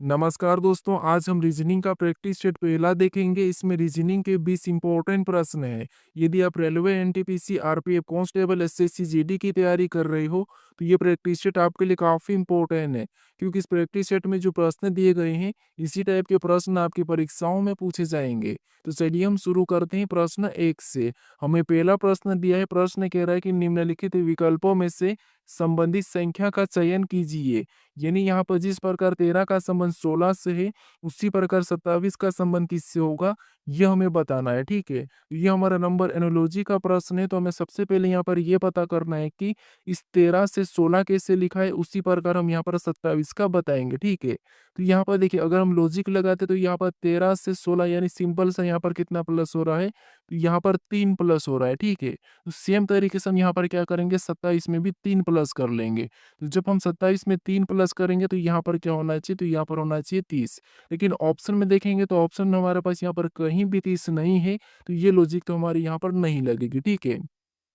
नमस्कार दोस्तों, आज हम रीजनिंग का प्रैक्टिस सेट पहला देखेंगे। इसमें रीजनिंग के 20 इंपॉर्टेंट प्रश्न हैं। यदि आप railway, NTPC, RPF, constable, SSC, GD की तैयारी कर रहे हो तो ये प्रैक्टिस सेट आपके लिए काफ़ी इंपॉर्टेंट है, क्योंकि इस प्रैक्टिस सेट में जो प्रश्न दिए गए हैं इसी टाइप के प्रश्न आपकी परीक्षाओं में पूछे जाएंगे। तो चलिए हम शुरू करते हैं प्रश्न 1 से। हमें पहला प्रश्न दिया है। प्रश्न कह रहा है कि निम्नलिखित विकल्पों में से संबंधित संख्या का चयन कीजिए। यानी यहाँ पर जिस प्रकार 13 का संबंध 16 से है, उसी प्रकार 27 का संबंध किससे होगा, ये हमें बताना है। ठीक है, तो ये हमारा नंबर एनोलॉजी का प्रश्न है। तो हमें सबसे पहले यहाँ पर ये पता करना है कि इस 13 से 16 कैसे लिखा है, उसी प्रकार हम यहाँ पर 27 का बताएंगे। ठीक है, तो यहाँ पर देखिए, अगर हम लॉजिक लगाते तो यहाँ पर 13 से 16 यानी सिंपल सा यहाँ पर कितना प्लस हो रहा है, तो यहाँ पर 3 प्लस हो रहा है। ठीक है, तो सेम तरीके से हम यहाँ पर क्या करेंगे, 27 में भी 3 प्लस कर लेंगे। तो जब हम 27 में 3 प्लस करेंगे तो यहाँ पर क्या होना चाहिए, तो यहाँ पर होना चाहिए 30। लेकिन ऑप्शन में देखेंगे तो ऑप्शन में हमारे पास यहाँ पर कहीं भी 30 नहीं है, तो ये लॉजिक तो हमारे यहाँ पर नहीं लगेगी। ठीक है,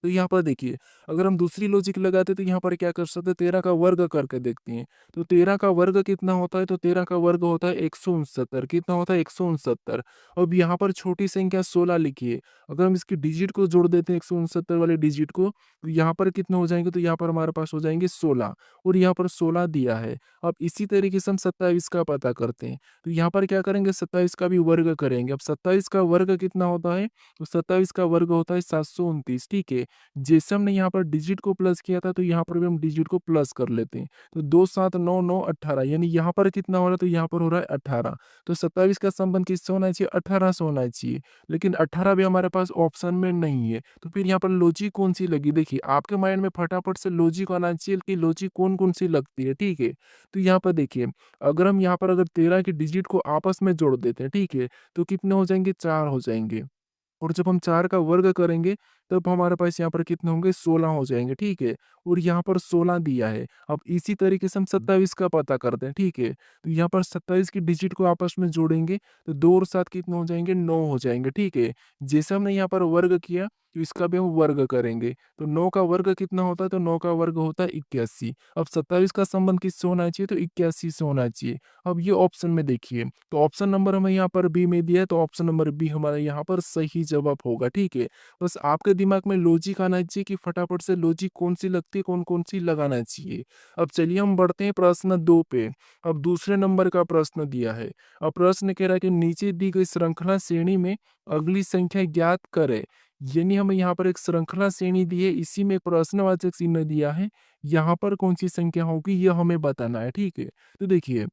तो यहाँ पर देखिए, अगर हम दूसरी लॉजिक लगाते तो यहाँ पर क्या कर सकते हैं, 13 का वर्ग करके देखते हैं। तो 13 का वर्ग कितना होता है, तो 13 का वर्ग होता है 169। कितना होता है, 169। अब यहाँ पर छोटी संख्या 16 लिखिए। अगर हम इसकी डिजिट को जोड़ देते हैं, 169 वाले डिजिट को, तो यहाँ पर कितने हो जाएंगे, तो यहाँ पर हमारे पास हो जाएंगे 16, और यहाँ पर 16 दिया है। अब इसी तरीके से हम 27 का पता करते हैं। तो यहाँ पर क्या करेंगे, 27 का भी वर्ग करेंगे। अब 27 का वर्ग कितना होता है, तो 27 का वर्ग होता है 729। ठीक है, जैसे हमने यहाँ पर डिजिट को प्लस किया था, तो यहाँ पर भी हम डिजिट को प्लस कर लेते हैं। तो 2 7 9 9 18, यानी यहाँ पर कितना हो रहा है, तो यहाँ पर हो रहा है 18। तो 27 का संबंध किससे होना चाहिए, 18 से होना चाहिए। लेकिन 18 भी हमारे पास ऑप्शन में नहीं है, तो फिर यहाँ पर लॉजिक कौन सी लगी। देखिए, आपके माइंड में फटाफट से लॉजिक आना चाहिए कि लॉजिक कौन कौन सी लगती है। ठीक है, तो यहाँ पर देखिए, अगर हम यहाँ पर अगर 13 की डिजिट को आपस में जोड़ देते हैं, ठीक है, तो कितने हो जाएंगे, 4 हो जाएंगे। और जब हम 4 का वर्ग करेंगे तब हमारे पास यहाँ पर कितने होंगे, 16 हो जाएँगे। ठीक है, और यहाँ पर 16 दिया है। अब इसी तरीके से हम 27 का पता करते हैं। ठीक है, तो यहाँ पर 27 की डिजिट को आपस में जोड़ेंगे तो 2 और 7 कितने हो जाएँगे, 9 हो जाएँगे। ठीक है, जैसे हमने यहाँ पर वर्ग किया तो इसका भी हम वर्ग करेंगे। तो 9 का वर्ग कितना होता है, तो 9 का वर्ग होता है 81। अब 27 का संबंध किससे होना चाहिए, तो 81 से होना चाहिए। अब ये ऑप्शन में देखिए, तो ऑप्शन नंबर हमें यहाँ पर बी में दिया है, तो ऑप्शन नंबर बी हमारा यहाँ पर सही जवाब होगा। ठीक है, बस आपके दिमाग में लॉजिक आना चाहिए कि फटाफट से लॉजिक कौन सी लगती है, कौन कौन सी लगाना चाहिए। अब चलिए हम बढ़ते हैं प्रश्न 2 पे। अब दूसरे नंबर का प्रश्न दिया है। अब प्रश्न कह रहा है कि नीचे दी गई श्रृंखला श्रेणी में अगली संख्या ज्ञात करें। यानी हमें यहाँ पर एक श्रृंखला श्रेणी दी है, इसी में एक प्रश्नवाचक चिन्ह दिया है। यहाँ पर कौन सी संख्या होगी, यह हमें बताना है। ठीक है, तो देखिए,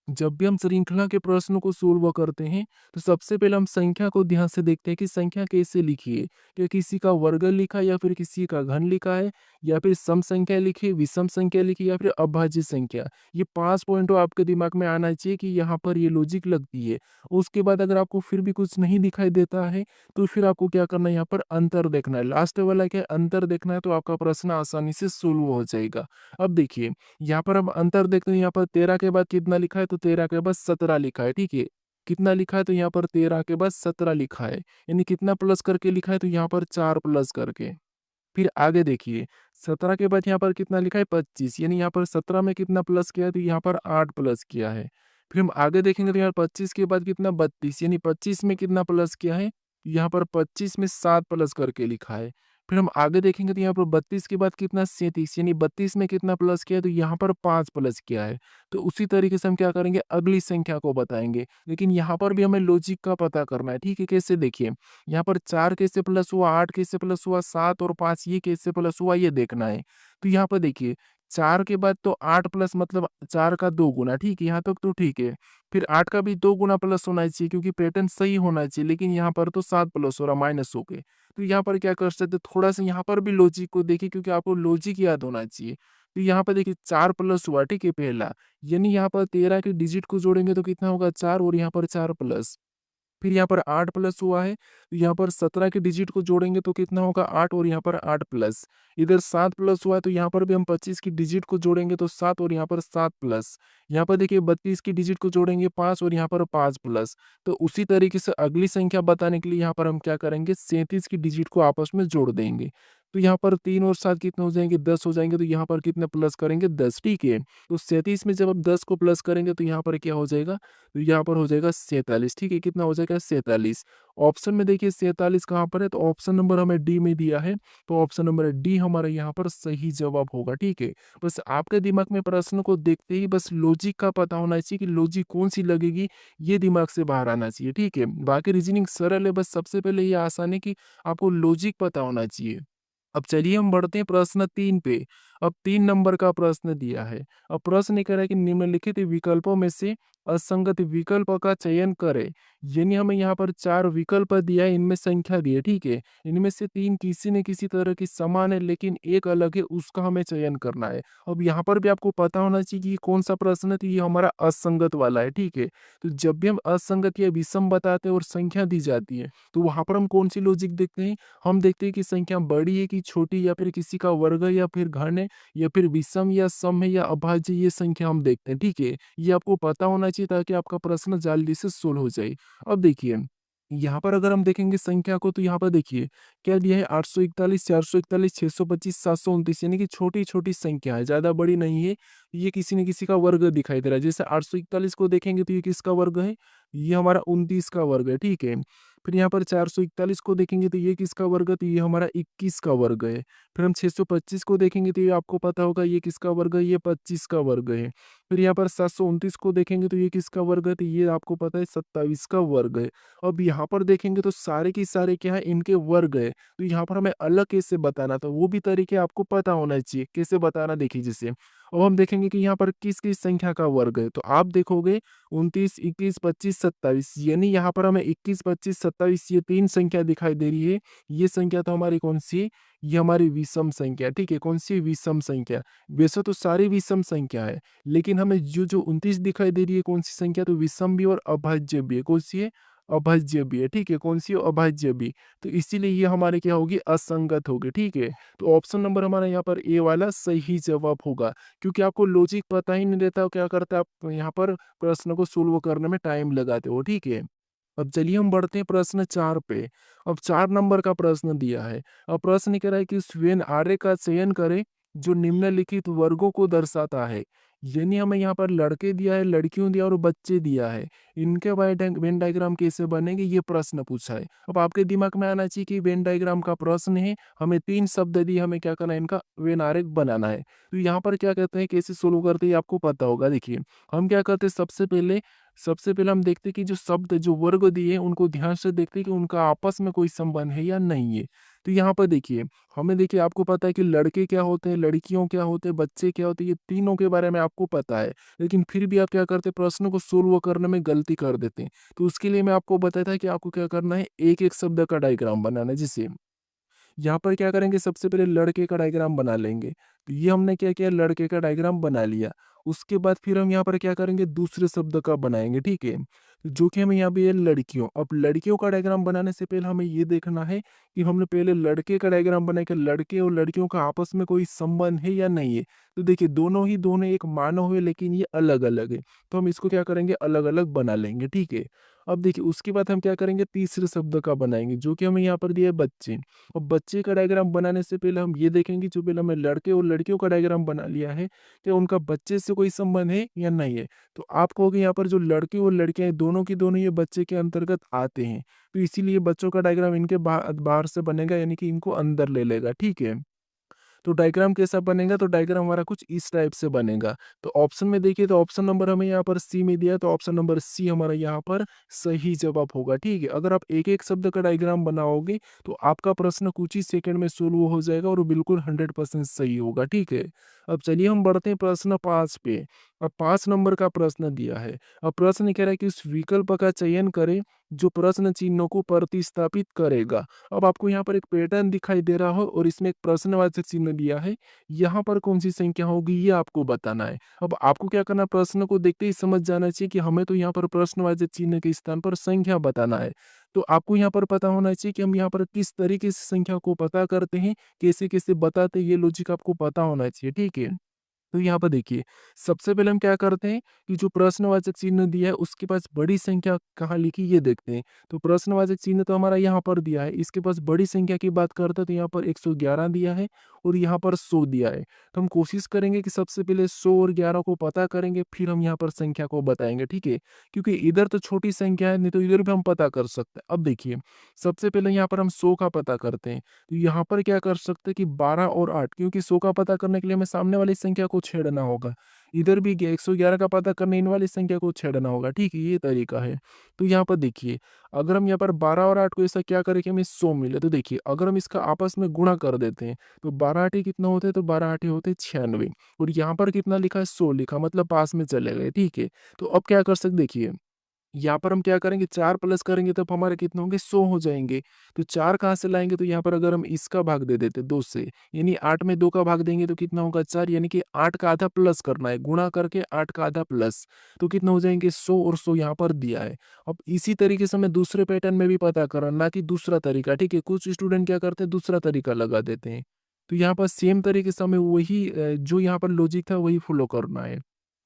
जब भी हम श्रृंखला के प्रश्नों को सोल्व करते हैं तो सबसे पहले हम संख्या को ध्यान से देखते हैं कि संख्या कैसे लिखी है। क्या किसी का वर्ग लिखा है, या फिर किसी का घन लिखा है, या फिर सम संख्या लिखी, विषम संख्या लिखी, या फिर अभाज्य संख्या। ये 5 पॉइंटों आपके दिमाग में आना चाहिए कि यहाँ पर ये लॉजिक लगती है। उसके बाद अगर आपको फिर भी कुछ नहीं दिखाई देता है तो फिर आपको क्या करना है, यहाँ पर अंतर देखना है। लास्ट वाला क्या है, अंतर देखना है, तो आपका प्रश्न आसानी से सोल्व हो जाएगा। अब देखिए, यहाँ पर हम अंतर देखते हैं। यहाँ पर 13 के बाद कितना लिखा है, तो 13 के बाद 17 लिखा है। ठीक है, कितना लिखा है, तो यहाँ पर 13 के बाद 17 लिखा है। यानी कितना प्लस करके लिखा है, तो यहाँ पर 4 प्लस करके। फिर आगे देखिए, 17 के बाद यहाँ पर कितना लिखा है, 25। यानी यहाँ पर 17 में कितना प्लस किया है, तो यहाँ पर 8 प्लस किया है। फिर हम आगे देखेंगे तो यहाँ 25 के बाद कितना, 32। यानी 25 में कितना प्लस किया है, यहाँ पर 25 में 7 प्लस करके लिखा है। फिर हम आगे देखेंगे तो यहाँ पर 32 के बाद कितना, 37। यानी 32 में कितना प्लस किया है, तो यहाँ पर 5 प्लस किया है। तो उसी तरीके से हम क्या करेंगे, अगली संख्या को बताएंगे। लेकिन यहाँ पर भी हमें लॉजिक का पता करना है। ठीक है, कैसे देखिए, यहाँ पर 4 कैसे प्लस हुआ, 8 कैसे प्लस हुआ, 7 और 5 ये कैसे प्लस हुआ, ये देखना है। तो यहाँ पर देखिए, 4 के बाद तो 8 प्लस मतलब 4 का 2 गुना। ठीक है, यहाँ तक तो ठीक है। फिर 8 का भी 2 गुना प्लस होना चाहिए, क्योंकि पैटर्न सही होना चाहिए। लेकिन यहाँ पर तो 7 प्लस हो रहा, माइनस हो के। तो यहाँ पर क्या कर सकते हैं, थोड़ा सा यहाँ पर भी लॉजिक को देखिए, क्योंकि आपको लॉजिक याद होना चाहिए। तो यहाँ पर देखिए, 4 प्लस हुआ। ठीक है, पहला, यानी यहाँ पर 13 के डिजिट को जोड़ेंगे तो कितना होगा, 4, और यहाँ पर 4 प्लस। फिर यहाँ पर 8 प्लस हुआ है, तो यहाँ पर 17 के डिजिट को जोड़ेंगे तो कितना होगा, 8, और यहाँ पर 8 प्लस। इधर 7 प्लस हुआ है, तो यहाँ पर भी हम 25 की डिजिट को जोड़ेंगे तो 7, और यहाँ पर 7 प्लस। यहाँ पर देखिए, 32 की डिजिट को जोड़ेंगे 5, और यहाँ पर 5 प्लस। तो उसी तरीके से अगली संख्या बताने के लिए यहाँ पर हम क्या करेंगे, 37 की डिजिट को आपस में जोड़ देंगे। तो यहाँ पर 3 और 7 कितने हो जाएँगे 10 हो जाएँगे, तो यहाँ पर कितने प्लस करेंगे 10, ठीक है। तो 37 में जब आप 10 को प्लस करेंगे तो यहाँ पर क्या हो जाएगा? तो यहाँ पर हो जाएगा 47, ठीक है, कितना हो जाएगा 47। ऑप्शन में देखिए 47 कहाँ पर है? तो ऑप्शन नंबर हमें डी में दिया है, तो ऑप्शन नंबर डी हमारा यहाँ पर सही जवाब होगा, ठीक है। बस आपके दिमाग में प्रश्न को देखते ही बस लॉजिक का पता होना चाहिए कि लॉजिक कौन-सी लगेगी, ये दिमाग से बाहर आना चाहिए, ठीक है। बाकी रीज़निंग सरल है, बस सबसे पहले ये आसान है कि आपको लॉजिक पता होना चाहिए। अब चलिए हम बढ़ते हैं प्रश्न 3 पे। अब 3 नंबर का प्रश्न दिया है। अब प्रश्न ये कह रहा है कि निम्नलिखित विकल्पों में से असंगत विकल्प का चयन करें। यानी हमें यहाँ पर 4 विकल्प दिया है, इनमें संख्या दी है, ठीक है? इनमें से 3 किसी न किसी तरह की समान है, लेकिन एक अलग है, उसका हमें चयन करना है। अब यहाँ पर भी आपको पता होना चाहिए कि ये कौन-सा प्रश्न है, तो ये हमारा असंगत वाला है, ठीक है? तो जब भी हम असंगत या विषम बताते हैं और संख्या दी जाती है, तो वहाँ पर हम कौन-सी लॉजिक देखते हैं? हम देखते हैं कि संख्या बड़ी है कि छोटी, या फिर किसी का वर्ग है या फिर घन है, या फिर विषम या सम है या अभाज्य, ये संख्या हम देखते हैं, ठीक है? ये आपको पता होना चाहिए ताकि आपका प्रश्न जल्दी से सोल्व हो जाए। अब देखिए, यहाँ पर अगर हम देखेंगे संख्या को, तो यहाँ पर देखिए क्या दिया है 841, 441, 625, 729, यानी कि छोटी-छोटी संख्या है, ज़्यादा बड़ी नहीं है। ये किसी न किसी का वर्ग दिखाई दे रहा है। जैसे 841 को देखेंगे तो ये किसका वर्ग है? ये हमारा 29 का वर्ग है, ठीक है? फिर यहाँ पर 441 को देखेंगे तो ये किसका वर्ग है? तो ये हमारा 21 का वर्ग है। फिर हम 625 को देखेंगे तो ये आपको पता होगा ये किसका वर्ग है? ये 25 का वर्ग है। फिर यहाँ पर 729 को देखेंगे तो ये किसका वर्ग है? तो ये आपको पता है 27 का वर्ग है। अब यहाँ पर देखेंगे तो सारे के सारे क्या है? इनके वर्ग है। तो यहाँ पर हमें अलग कैसे बताना, तो वो भी तरीके आपको पता होना चाहिए। कैसे बताना देखिए जैसे, अब हम देखेंगे कि यहाँ पर किस-किस संख्या का वर्ग है। तो आप देखोगे 29, 21, 25, 27, यानी यहाँ पर हमें 21, 25, 27 ये 3 संख्या दिखाई दे रही है। ये संख्या तो हमारी कौन-सी है? ये हमारी विषम संख्या, ठीक है? कौन-सी विषम संख्या? वैसे तो सारी विषम संख्या है, लेकिन हमें जो 29 दिखाई दे रही है कौन-सी संख्या? तो विषम भी और अभाज्य भी है। कौन-सी है? अभाज्य भी है, ठीक है? कौन-सी है? अभाज्य भी। तो इसीलिए ये हमारी क्या होगी? असंगत होगी, ठीक है? तो ऑप्शन नंबर हमारा यहाँ पर ए वाला सही जवाब होगा। क्योंकि आपको लॉजिक पता ही नहीं रहता, क्या करते हैं आप यहाँ पर प्रश्न को सोल्व करने में टाइम लगाते हो, ठीक है? अब चलिए हम बढ़ते हैं प्रश्न 4 पे। अब 4 नंबर का प्रश्न दिया है। अब प्रश्न कह रहा है कि उस वेन आर्य का चयन करें जो निम्नलिखित वर्गों को दर्शाता है। यानी हमें यहाँ पर लड़के दिया है, लड़कियों दिया और बच्चे दिया है। इनके वेन डायग्राम कैसे बनेंगे, ये प्रश्न पूछा है। अब आपके दिमाग में आना चाहिए कि वेन डायग्राम का प्रश्न है, हमें 3 शब्द दिए, हमें क्या करना है, इनका वेन आरेख बनाना है। तो यहाँ पर क्या कहते हैं, कैसे सोल्व करते हैं, ये आपको पता होगा। देखिए, हम क्या करते हैं, सबसे पहले हम देखते हैं कि जो शब्द, जो वर्ग दिए हैं, उनको ध्यान से देखते हैं कि उनका आपस में कोई संबंध है या नहीं है। तो यहाँ पर देखिए, हमें देखिए आपको पता है कि लड़के क्या होते हैं, लड़कियों क्या होते हैं, बच्चे क्या होते हैं, ये तीनों के बारे में आपको पता है। लेकिन फिर भी आप क्या करते हैं, प्रश्न को सोल्व करने में गलती कर देते हैं। तो उसके लिए मैं आपको बताया था कि आपको क्या करना है, एक-एक शब्द का डायग्राम बनाना है। जैसे यहाँ पर क्या करेंगे, सबसे पहले लड़के का डायग्राम बना लेंगे। तो ये हमने क्या किया, लड़के का डायग्राम बना लिया। उसके बाद फिर हम यहाँ पर क्या करेंगे, दूसरे शब्द का बनाएँगे, ठीक है? जो कि हमें यहाँ पे है लड़कियों। अब लड़कियों का डायग्राम बनाने से पहले हमें ये देखना है कि हमने पहले लड़के का डायग्राम बनाया कि लड़के और लड़कियों का आपस में कोई संबंध है या नहीं है। तो देखिए दोनों एक मानव है, लेकिन ये अलग-अलग है। तो हम इसको क्या करेंगे, अलग-अलग बना लेंगे, ठीक है? अब देखिए उसके बाद हम क्या करेंगे, तीसरे शब्द का बनाएँगे, जो कि हमें यहाँ पर दिया है बच्चे। और बच्चे का डायग्राम बनाने से पहले हम ये देखेंगे, जो पहले हमने लड़के और लड़कियों का डायग्राम बना लिया है, क्या उनका बच्चे से कोई संबंध है या नहीं है। तो आप कहोगे यहाँ पर जो लड़के और लड़कियां हैं, दोनों की दोनों ये बच्चे के अंतर्गत आते हैं, तो इसीलिए बच्चों का डायग्राम इनके बाहर से बनेगा, यानी कि इनको अंदर ले लेगा, ठीक है। तो डायग्राम कैसा बनेगा, तो डायग्राम हमारा कुछ इस टाइप से बनेगा। तो ऑप्शन में देखिए, तो ऑप्शन नंबर हमें यहाँ पर सी में दिया है, तो ऑप्शन नंबर सी हमारा यहाँ पर सही जवाब होगा, ठीक है। अगर आप एक-एक शब्द का डायग्राम बनाओगे, तो आपका प्रश्न कुछ ही सेकंड में सोल्व हो जाएगा और बिल्कुल 100% सही होगा, ठीक है। अब चलिए हम बढ़ते हैं प्रश्न 5 पे। अब 5 नंबर का प्रश्न दिया है। अब प्रश्न कह रहा है कि उस विकल्प का चयन करें जो प्रश्न चिन्हों को प्रतिस्थापित करेगा। अब आपको यहाँ पर एक पैटर्न दिखाई दे रहा हो और इसमें एक प्रश्नवाचक चिन्ह दिया है। यहाँ पर कौन सी संख्या होगी, ये आपको बताना है। अब आपको क्या करना है, प्रश्न को देखते ही समझ जाना चाहिए कि हमें तो यहाँ पर प्रश्नवाचक चिन्ह के स्थान पर संख्या बताना है। तो आपको यहाँ पर पता होना चाहिए कि हम यहाँ पर किस तरीके से संख्या को पता करते हैं, कैसे-कैसे बताते हैं, ये लॉजिक आपको पता होना चाहिए, ठीक है? तो यहाँ पर देखिए, सबसे पहले हम क्या करते हैं कि जो प्रश्नवाचक चिन्ह दिया है उसके पास बड़ी संख्या कहाँ लिखी ये देखते हैं। तो प्रश्नवाचक चिन्ह तो हमारा यहाँ पर दिया है, इसके पास बड़ी संख्या की बात करते हैं तो यहाँ पर 111 दिया है और यहाँ पर 100 दिया है। तो हम कोशिश करेंगे कि सबसे पहले 100 और 11 को पता करेंगे, फिर हम यहाँ पर संख्या को बताएँगे, ठीक है? क्योंकि इधर तो छोटी संख्या है, नहीं तो इधर भी हम पता कर सकते हैं। अब देखिए, सबसे पहले यहाँ पर हम 100 का पता करते हैं। तो यहाँ पर क्या कर सकते हैं कि 12 और 8, क्योंकि 100 का पता करने के लिए हमें सामने वाली संख्या को छेड़ना होगा। इधर भी 111 का पता करने इन वाली संख्या को छेड़ना होगा, ठीक है? ये तरीका है। तो यहाँ पर देखिए, अगर हम यहाँ पर 12 और 8 को ऐसा क्या करें कि हमें 100 मिले, तो देखिए अगर हम इसका आपस में गुणा कर देते हैं, तो 12 आठे कितना होते हैं? तो 12 आठे होते हैं 96 और यहाँ पर कितना लिखा है? 100 लिखा, मतलब पास में चले गए, ठीक है? तो अब क्या कर सकते देखिए, यहाँ पर हम क्या करेंगे 4 प्लस करेंगे तब हमारे कितने होंगे 100 हो जाएँगे। तो 4 कहाँ से लाएँगे? तो यहाँ पर अगर हम इसका भाग दे देते 2 से, यानी 8 में 2 का भाग देंगे तो कितना होगा 4, यानी कि 8 का आधा प्लस करना है, गुणा करके 8 का आधा प्लस, तो कितना हो जाएँगे 100 और 100 यहाँ पर दिया है। अब इसी तरीके से हमें दूसरे पैटर्न में भी पता करना, ना कि दूसरा तरीका, ठीक है? कुछ स्टूडेंट क्या करते हैं दूसरा तरीका लगा देते हैं। तो यहाँ पर सेम तरीके से हमें वही जो यहाँ पर लॉजिक था वही फॉलो करना है।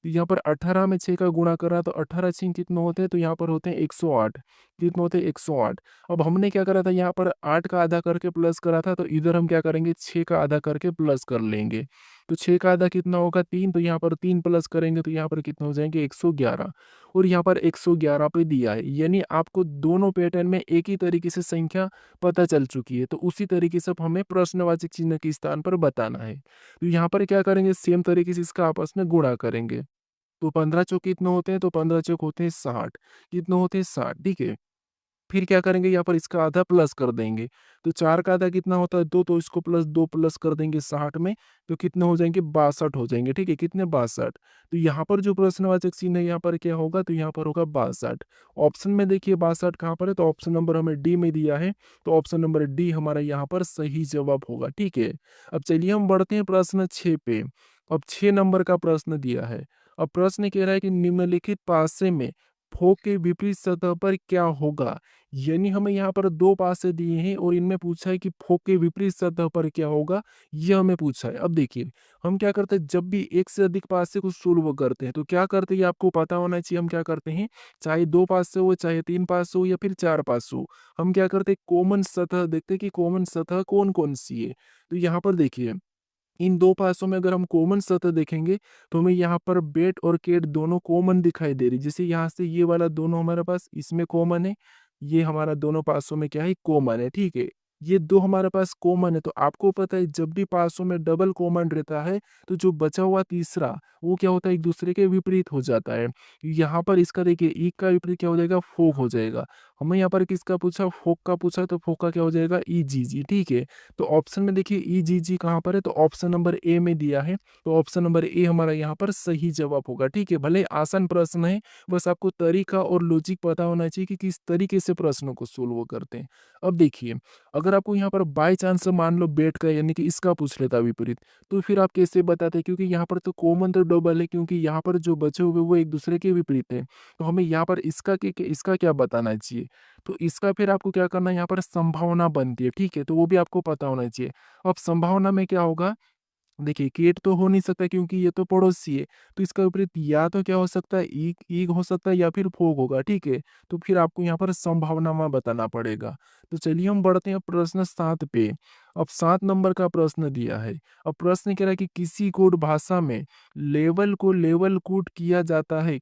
तो यहाँ पर 18 में 6 का गुणा करा तो 18 छीन कितने होते हैं? तो यहाँ पर होते हैं 108। कितने होते हैं? 108। अब हमने क्या करा था यहाँ पर 8 का आधा करके प्लस करा था, तो इधर हम क्या करेंगे 6 का आधा करके प्लस कर लेंगे। तो 6 का आधा कितना होगा 3, तो यहाँ पर 3 प्लस करेंगे तो यहाँ पर कितने हो जाएँगे 111 और यहाँ पर 111 पे दिया है। यानी आपको दोनों पैटर्न में एक ही तरीके से संख्या पता चल चुकी है। तो उसी तरीके से अब हमें प्रश्नवाचक चिन्ह के स्थान पर बताना है। तो यहाँ पर क्या करेंगे सेम तरीके से इसका आपस में गुणा करेंगे। तो 15 चौक कितने होते हैं? तो 15 चौक होते हैं 60। कितने होते हैं? 60, ठीक है। फिर क्या करेंगे यहाँ पर इसका आधा प्लस कर देंगे। तो 4 का आधा कितना होता है? 2, तो इसको प्लस 2 प्लस कर देंगे 60 में, तो कितने हो जाएँगे? 62 हो जाएँगे, ठीक है? कितने? 62। तो यहाँ पर जो प्रश्नवाचक चिन्ह है यहाँ पर क्या होगा? तो यहाँ पर होगा 62। ऑप्शन में देखिए 62 कहाँ पर है? तो ऑप्शन नंबर हमें डी में दिया है, तो ऑप्शन नंबर डी हमारा यहाँ पर सही जवाब होगा, ठीक है? अब चलिए हम बढ़ते हैं प्रश्न 6 पे। अब 6 नंबर का प्रश्न दिया है। अब प्रश्न कह रहा है कि निम्नलिखित पासे में फोक के विपरीत सतह पर क्या होगा? यानी हमें यहाँ पर 2 पासे दिए हैं और इनमें पूछा है कि फोक के विपरीत सतह पर क्या होगा? ये हमें पूछा है। अब देखिए, हम क्या करते हैं जब भी एक से अधिक पासे को सोल्व करते हैं, तो क्या करते हैं ये आपको पता होना चाहिए हम क्या करते हैं, चाहे 2 पासे हो, चाहे 3 पासे हो या फिर 4 पासे हो, हम क्या करते हैं कॉमन सतह देखते हैं कि कॉमन सतह कौन-कौन सी है। तो यहाँ पर देखिए इन 2 पासों में अगर हम कॉमन सतह देखेंगे, तो हमें यहाँ पर बेट और केट दोनों कॉमन दिखाई दे रही। जैसे यहाँ से ये वाला दोनों हमारे पास इसमें कॉमन है, ये हमारा दोनों पासों में क्या है कॉमन है, ठीक है? ये 2 हमारे पास कॉमन है, तो आपको पता है जब भी पासों में डबल कॉमन रहता है, तो जो बचा हुआ तीसरा, वो क्या होता है एक-दूसरे के विपरीत हो जाता है। यहाँ पर इसका देखिए ईग का विपरीत क्या हो जाएगा? फोक हो जाएगा। हमें यहाँ पर किसका पूछा? फोक का पूछा, तो फोक का क्या हो जाएगा? ईजीजी, ठीक है? तो ऑप्शन में देखिए ईजीजी कहाँ पर है? तो ऑप्शन नंबर ए में दिया है, तो ऑप्शन नंबर ए हमारा यहाँ पर सही जवाब होगा, ठीक है? भले आसान प्रश्न है, बस आपको तरीका और लॉजिक पता होना चाहिए कि किस तरीके से प्रश्नों को सोल्व करते हैं। अब देखिए, अगर आपको यहाँ पर बाय चांस मान लो बेट का यानी कि इसका पूछ लेता विपरीत, तो फिर आप कैसे बताते? क्योंकि यहाँ पर तो कॉमन तो डबल है, क्योंकि यहाँ पर जो बचे हुए वो एक-दूसरे के विपरीत हैं। तो हमें यहाँ पर इसका क्या बताना चाहिए? तो इसका फिर आपको क्या करना है यहाँ पर संभावना बनती है, ठीक है? तो वो भी आपको पता होना चाहिए। अब संभावना में क्या होगा? देखिए कीट तो हो नहीं सकता क्योंकि ये तो पड़ोसी है, तो इसका विपरीत या तो क्या हो सकता है ईग ईग हो सकता है या फिर फोग होगा, ठीक है? तो फिर आपको यहाँ पर संभावना में बताना पड़ेगा। तो चलिए हम बढ़ते हैं प्रश्न 7 पे। अब 7 नंबर का प्रश्न दिया है। अब प्रश्न कह रहा है कि किसी कोड भाषा में लेवल को लेवल कूट किया जाता है,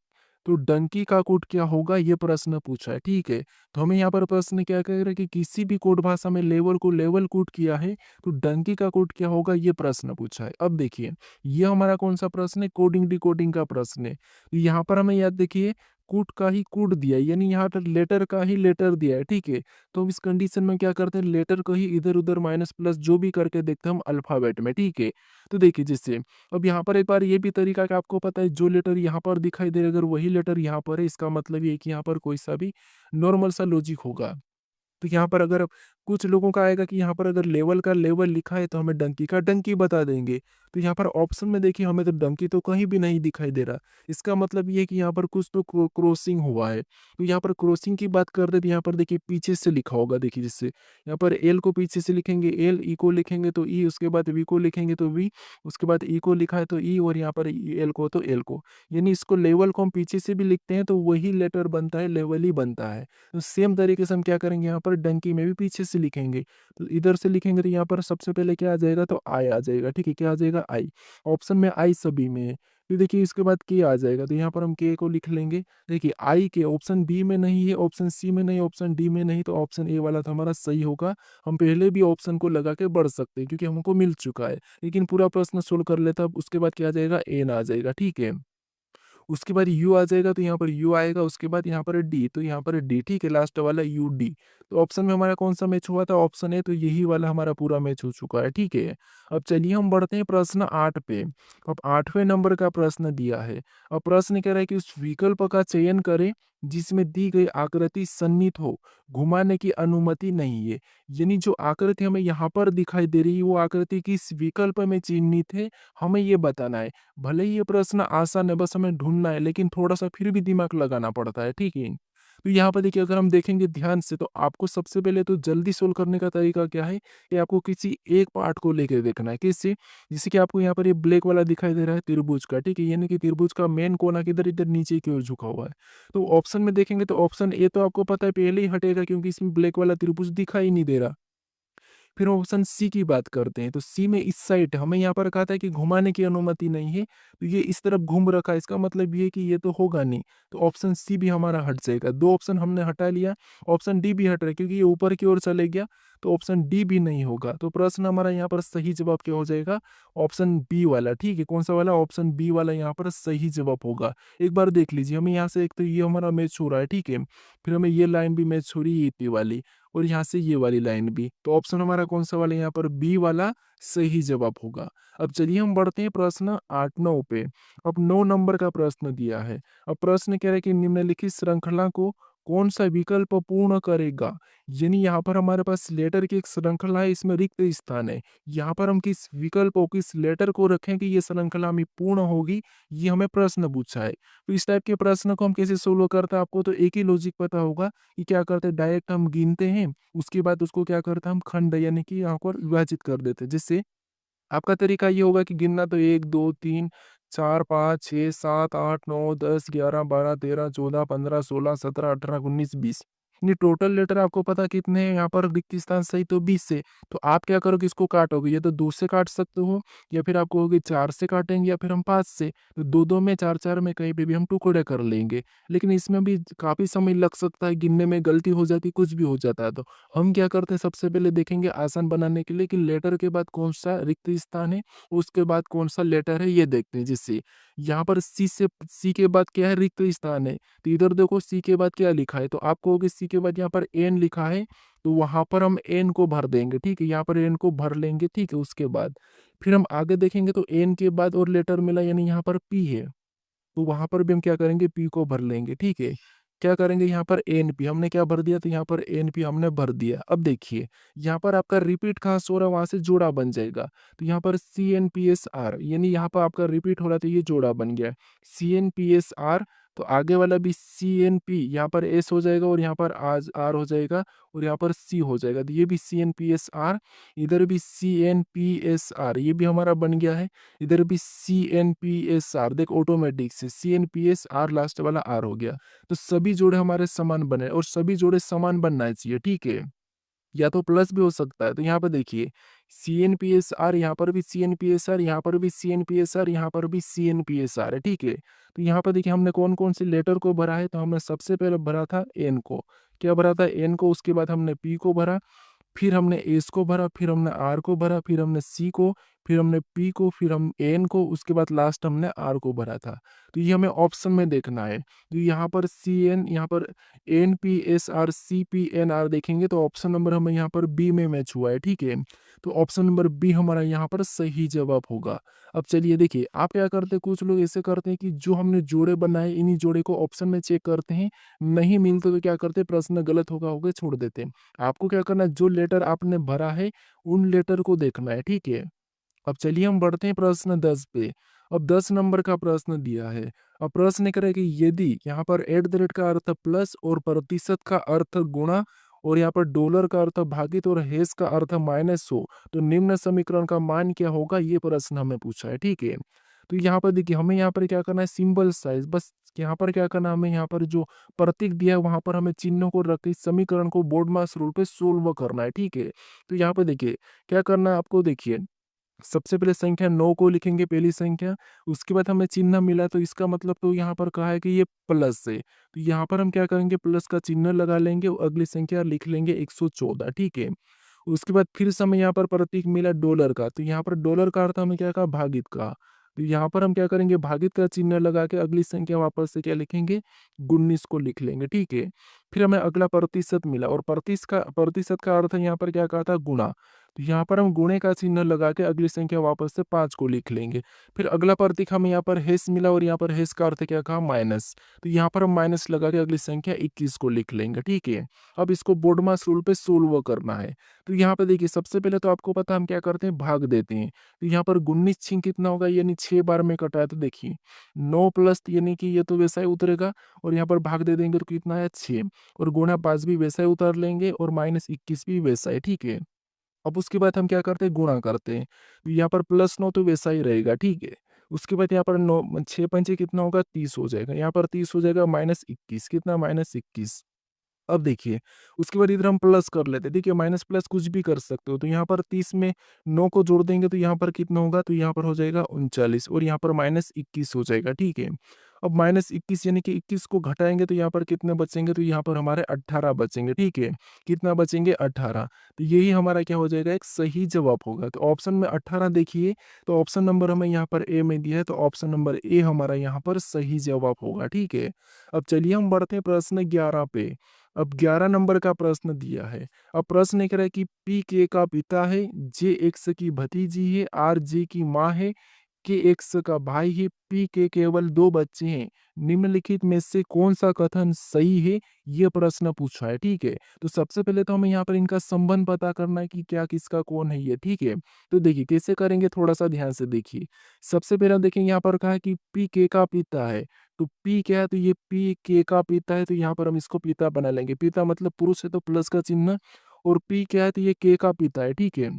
तो डंकी का कूट क्या होगा? ये प्रश्न पूछा है, ठीक है? तो हमें यहाँ पर प्रश्न क्या कह रहा है कि किसी भी कोड भाषा में लेवल को लेवल कूट किया है, तो डंकी का कोड क्या होगा? ये प्रश्न पूछा है। अब देखिए, ये हमारा कौन-सा प्रश्न है? कोडिंग डिकोडिंग का प्रश्न है। तो यहाँ पर हमें याद देखिए कूट का ही कूट दिया है, यानी यहाँ पर लेटर का ही लेटर दिया है, ठीक है? तो हम इस कंडीशन में क्या करते हैं लेटर को ही इधर-उधर माइनस प्लस जो भी करके देखते हैं हम अल्फ़ाबेट में, ठीक है? तो देखिए जैसे अब यहाँ पर एक बार ये भी तरीका का आपको पता है जो लेटर यहाँ पर दिखाई दे रहा है अगर वही लेटर यहाँ पर है इसका मतलब ये है कि यहाँ पर कोई सा भी नॉर्मल सा लॉजिक होगा। तो यहाँ पर अगर कुछ लोगों का आएगा कि यहाँ पर अगर लेवल का लेवल लिखा है तो हमें डंकी का डंकी बता देंगे। तो यहाँ पर ऑप्शन में देखिए हमें तो डंकी तो कहीं भी नहीं दिखाई दे रहा। इसका मतलब ये है कि यहाँ पर कुछ तो क्रॉसिंग हुआ है। तो यहाँ पर क्रॉसिंग की बात करते तो यहाँ पर देखिए पीछे से लिखा होगा, देखिए जिससे यहाँ पर एल को पीछे से लिखेंगे एल, ई को लिखेंगे तो ई, उसके बाद वी को लिखेंगे तो वी, उसके बाद ई को लिखा है तो ई, और यहाँ पर एल को तो एल को, यानी इसको लेवल को हम पीछे से भी लिखते हैं तो वही लेटर बनता है, लेवल ही बनता है। तो सेम तरीके से हम क्या करेंगे, यहाँ पर डंकी में भी पीछे से लिखेंगे। तो इधर से लिखेंगे तो यहाँ पर सबसे पहले क्या आ जाएगा, तो आई आ जाएगा। ठीक है, क्या आ जाएगा, आई। ऑप्शन में आई सभी में है। फिर देखिए इसके बाद के आ जाएगा, तो यहाँ पर हम के को लिख लेंगे। देखिए आई के ऑप्शन बी में नहीं है, ऑप्शन सी में नहीं, ऑप्शन डी में नहीं, तो ऑप्शन ए वाला तो हमारा सही होगा। हम पहले भी ऑप्शन को लगा के बढ़ सकते हैं क्योंकि हमको मिल चुका है, लेकिन पूरा प्रश्न सोल्व कर लेता, उसके बाद क्या आ जाएगा, एन आ जाएगा। ठीक है, उसके बाद यू आ जाएगा, तो यहाँ पर यू आएगा, उसके बाद यहाँ पर डी, तो यहाँ पर डी। ठीक है, लास्ट वाला यू डी। तो ऑप्शन में हमारा कौन सा मैच हुआ था, ऑप्शन ए, तो यही वाला हमारा पूरा मैच हो चुका है। ठीक है, अब चलिए हम बढ़ते हैं प्रश्न 8 पे। अब 8वें नंबर का प्रश्न दिया है। अब प्रश्न कह रहा है कि उस विकल्प का चयन करें जिसमें दी गई आकृति सन्निहित हो, घुमाने की अनुमति नहीं है। यानी जो आकृति हमें यहाँ पर दिखाई दे रही है वो आकृति किस विकल्प में चिन्हित है, हमें ये बताना है। भले ही ये प्रश्न आसान है, बस हमें ढूंढना है, लेकिन थोड़ा-सा फिर भी दिमाग लगाना पड़ता है, ठीक है? तो यहाँ पर देखिए अगर हम देखेंगे ध्यान से तो आपको सबसे पहले तो जल्दी सोल्व करने का तरीका क्या है कि आपको किसी एक पार्ट को लेके देखना है। किससे? जैसे कि आपको यहाँ पर ये ब्लैक वाला दिखाई दे रहा है त्रिभुज का, ठीक है? यानी कि त्रिभुज का मेन कोना किधर, इधर नीचे की ओर झुका हुआ है। तो ऑप्शन में देखेंगे तो ऑप्शन ए तो आपको पता है पहले ही हटेगा क्योंकि इसमें ब्लैक वाला त्रिभुज दिखाई ही नहीं दे रहा। फिर ऑप्शन सी की बात करते हैं, तो सी में इस साइड हमें यहाँ पर कहा था कि घुमाने की अनुमति नहीं है, तो ये इस तरफ घूम रखा है, इसका मतलब ये है कि ये तो होगा नहीं। तो ऑप्शन सी भी हमारा हट जाएगा। 2 ऑप्शन हमने हटा लिया, ऑप्शन डी भी हट रहा है क्योंकि ये ऊपर की ओर चले गया, तो ऑप्शन डी भी नहीं होगा। तो प्रश्न हमारा यहाँ पर सही जवाब क्या हो जाएगा, ऑप्शन बी वाला। ठीक है, कौन-सा वाला, ऑप्शन बी वाला यहाँ पर सही जवाब होगा। एक बार देख लीजिए, हमें यहाँ से एक तो ये हमारा मैच हो रहा है, ठीक है? फिर हमें ये लाइन भी मैच हो रही है, ये वाली, और यहाँ से ये वाली लाइन भी। तो ऑप्शन हमारा कौन-सा वाला यहाँ पर बी वाला सही जवाब होगा। अब चलिए हम बढ़ते हैं प्रश्न 8-9 पे। अब 9 नंबर का प्रश्न दिया है। अब प्रश्न कह रहा है कि निम्नलिखित श्रृंखला को कौन-सा विकल्प पूर्ण करेगा? यानी यहाँ पर हमारे पास लेटर की एक श्रृंखला है, इसमें रिक्त स्थान है। यहाँ पर हम किस विकल्प को, किस लेटर को रखें कि ये श्रृंखला में पूर्ण होगी, ये हमें प्रश्न पूछा है। तो इस टाइप के प्रश्न को हम कैसे सोल्व करते हैं, आपको तो एक ही लॉजिक पता होगा कि क्या करते हैं, डायरेक्ट हम गिनते हैं, उसके बाद उसको क्या करते हैं, हम खंड यानी कि यहाँ पर विभाजित कर देते हैं। जिससे आपका तरीका ये होगा कि गिनना तो 1, 2, 3, 4, 5, 6, 7, 8, 9, 10, 11, 12, 13, 14, 15, 16, 17, 18, 19, 20। ये टोटल लेटर आपको पता कितने हैं यहाँ पर रिक्त स्थान सही, तो 20 से। तो आप क्या करोगे, इसको काटोगे, या तो 2 से काट सकते हो, या फिर आप कहोगे 4 से काटेंगे, या फिर हम 5 से। तो 2-2 में, 4-4 में, कहीं पे भी हम टुकड़े कर लेंगे। लेकिन इसमें भी काफ़ी समय लग सकता है, गिनने में गलती हो जाती है, कुछ भी हो जाता है। तो हम क्या करते हैं, सबसे पहले देखेंगे आसान बनाने के लिए कि लेटर के बाद कौन-सा रिक्त स्थान है, उसके बाद कौन-सा लेटर है, ये देखते हैं। जिससे यहाँ पर सी के बाद क्या है, रिक्त स्थान है। तो इधर देखो सी के बाद क्या लिखा है, तो आप कहोगे सी के बाद यहाँ पर एन लिखा है, तो वहाँ पर हम एन को भर देंगे। ठीक है, यहाँ पर एन को भर लेंगे। ठीक है, उसके बाद फिर हम आगे देखेंगे तो एन के बाद और लेटर मिला, यानी यहाँ पर पी है, तो वहाँ पर भी हम क्या करेंगे, पी को भर लेंगे। ठीक है, क्या करेंगे, यहाँ पर एनपी हमने क्या भर दिया, तो यहाँ पर एनपी हमने भर दिया। अब देखिए यहाँ पर आपका रिपीट कहाँ से हो रहा है, वहाँ से जोड़ा बन जाएगा। तो यहाँ पर C N P S R, यानी यहाँ पर आपका रिपीट हो रहा था, ये जोड़ा बन गया। C N P S R, तो आगे वाला भी सी एन पी, यहाँ पर एस हो जाएगा, और यहाँ पर आज आर हो जाएगा, और यहाँ पर सी हो जाएगा। तो ये भी C N P S R, इधर भी C N P S R, ये भी हमारा बन गया है। इधर भी C N P S R, देख ऑटोमेटिक से C N P S R, last वाला आर हो गया। तो सभी जोड़े हमारे समान बने, और सभी जोड़े समान बनना चाहिए। ठीक है, या तो प्लस भी हो सकता है। तो यहाँ पर देखिए C N P S R, यहाँ पर भी C N P S R, यहाँ पर भी C N P S R, यहाँ पर भी C N P S R है। ठीक है, तो यहाँ पर देखिए हमने कौन कौन से लेटर को भरा है, तो हमने सबसे पहले भरा था एन को। क्या भरा था, एन को, उसके बाद हमने पी को भरा, फिर हमने एस को भरा, फिर हमने आर को भरा, फिर हमने सी को, फिर हमने पी को, फिर हम एन को, उसके बाद लास्ट हमने आर को भरा था। तो ये हमें ऑप्शन में देखना है। तो यहाँ पर सी एन, यहाँ पर N P S R C P N R देखेंगे तो ऑप्शन नंबर हमें यहाँ पर बी में मैच हुआ है। ठीक है, तो ऑप्शन नंबर बी हमारा यहाँ पर सही जवाब होगा। अब चलिए देखिए आप क्या करते हैं, कुछ लोग ऐसे करते हैं कि जो हमने जोड़े बनाए इन्हीं जोड़े को ऑप्शन में चेक करते हैं, नहीं मिलते तो क्या करते हैं, प्रश्न गलत होगा छोड़ देते हैं। आपको क्या करना है, जो लेटर आपने भरा है उन लेटर को देखना है। ठीक है, अब चलिए हम बढ़ते हैं प्रश्न 10 पे। अब 10 नंबर का प्रश्न दिया है। अब प्रश्न कह रहा है कि यदि यहाँ पर एट द रेट का अर्थ प्लस और प्रतिशत का अर्थ गुणा और यहाँ पर डॉलर का अर्थ भागित और हैश का अर्थ माइनस हो, तो निम्न समीकरण का मान क्या होगा? ये प्रश्न हमें पूछा है, ठीक है। तो यहाँ पर देखिए हमें यहाँ पर क्या करना है, सिंबल साइज बस यहाँ पर क्या करना है, हमें यहाँ पर जो प्रतीक दिया है वहां पर हमें चिन्हों को रख के इस समीकरण को बोर्ड मास रूल पे सोल्व करना है, ठीक है। तो यहाँ पर देखिए क्या करना है आपको, देखिए सबसे पहले संख्या 9 को लिखेंगे पहली संख्या, उसके बाद हमें चिन्ह मिला तो इसका मतलब तो यहाँ पर कहा है कि ये प्लस है। तो यहाँ पर हम क्या करेंगे, प्लस का चिन्ह लगा लेंगे और अगली संख्या लिख लेंगे 114, ठीक है। उसके बाद फिर से हमें यहाँ पर प्रतीक मिला डॉलर का, तो यहाँ पर डॉलर का अर्थ हमें क्या कहा, भागित का। तो यहाँ पर हम क्या करेंगे, भागित का चिन्ह लगा के अगली संख्या वापस से क्या लिखेंगे, 19 को लिख लेंगे, ठीक है। फिर हमें अगला प्रतिशत मिला और प्रतिशत का अर्थ यहाँ पर क्या कहा था, गुणा। तो यहाँ पर हम गुणे का चिन्ह लगा के अगली संख्या वापस से 5 को लिख लेंगे। फिर अगला प्रतीक हमें यहाँ पर हैश मिला और यहाँ पर हैश का अर्थ क्या कहा, माइनस। तो यहाँ पर हम माइनस लगा के अगली संख्या 21 को लिख लेंगे, ठीक है। अब इसको बोर्ड मास रूल पे सोल्व करना है। तो यहाँ पे देखिए सबसे पहले तो आपको पता हम क्या करते हैं, भाग देते हैं। तो यहाँ पर 19 छिंग कितना होगा, यानी 6 बार में कटा है, तो देखिए 9 प्लस यानी कि ये तो वैसा ही उतरेगा और यहाँ पर भाग दे देंगे तो कितना है, 6 और गुणा 5 भी वैसा ही उतार लेंगे और माइनस 21 भी वैसा है, ठीक है। अब उसके बाद हम क्या करते हैं, गुणा करते हैं। तो यहाँ पर प्लस 9 तो वैसा ही रहेगा, ठीक है। उसके बाद यहाँ पर 9 6 पंचे कितना होगा, 30 हो जाएगा। यहाँ पर 30 हो जाएगा माइनस 21, कितना, माइनस 21। अब देखिए उसके बाद इधर हम प्लस कर लेते हैं, देखिए माइनस प्लस कुछ भी कर सकते हो। तो यहाँ पर 30 में 9 को जोड़ देंगे तो यहाँ पर कितना होगा, तो यहाँ पर हो जाएगा 39 और यहाँ पर माइनस 21 हो जाएगा, ठीक है। अब माइनस 21 यानी कि 21 को घटाएंगे तो यहाँ पर कितने बचेंगे, तो यहाँ पर हमारे 18 बचेंगे, ठीक है। कितना बचेंगे, 18। तो यही हमारा क्या हो जाएगा, एक सही जवाब होगा। तो ऑप्शन में 18 देखिए, तो ऑप्शन नंबर हमें यहाँ पर ए में दिया है, तो ऑप्शन नंबर ए हमारा यहाँ पर सही जवाब होगा, ठीक है। अब चलिए हम बढ़ते हैं प्रश्न 11 पे। अब 11 नंबर का प्रश्न दिया है। अब प्रश्न ये कह रहा है कि पी के का पिता है, जे एक्स की भतीजी है, आर जे की माँ है, के एक्स का भाई है, पी के केवल 2 बच्चे हैं। निम्नलिखित में से कौन सा कथन सही है? ये प्रश्न पूछा है, ठीक है। तो सबसे पहले तो हमें यहाँ पर इनका संबंध पता करना है कि क्या किसका कौन है ये, ठीक है। तो देखिए कैसे करेंगे, थोड़ा सा ध्यान से देखिए। सबसे पहले देखेंगे यहाँ पर कहा है कि पी के का पिता है, तो पी क्या है, तो ये पी के का पिता है, तो यहाँ पर हम इसको पिता बना लेंगे। पिता मतलब पुरुष है तो प्लस का चिन्ह, और पी क्या है, तो ये के का पिता है, ठीक है।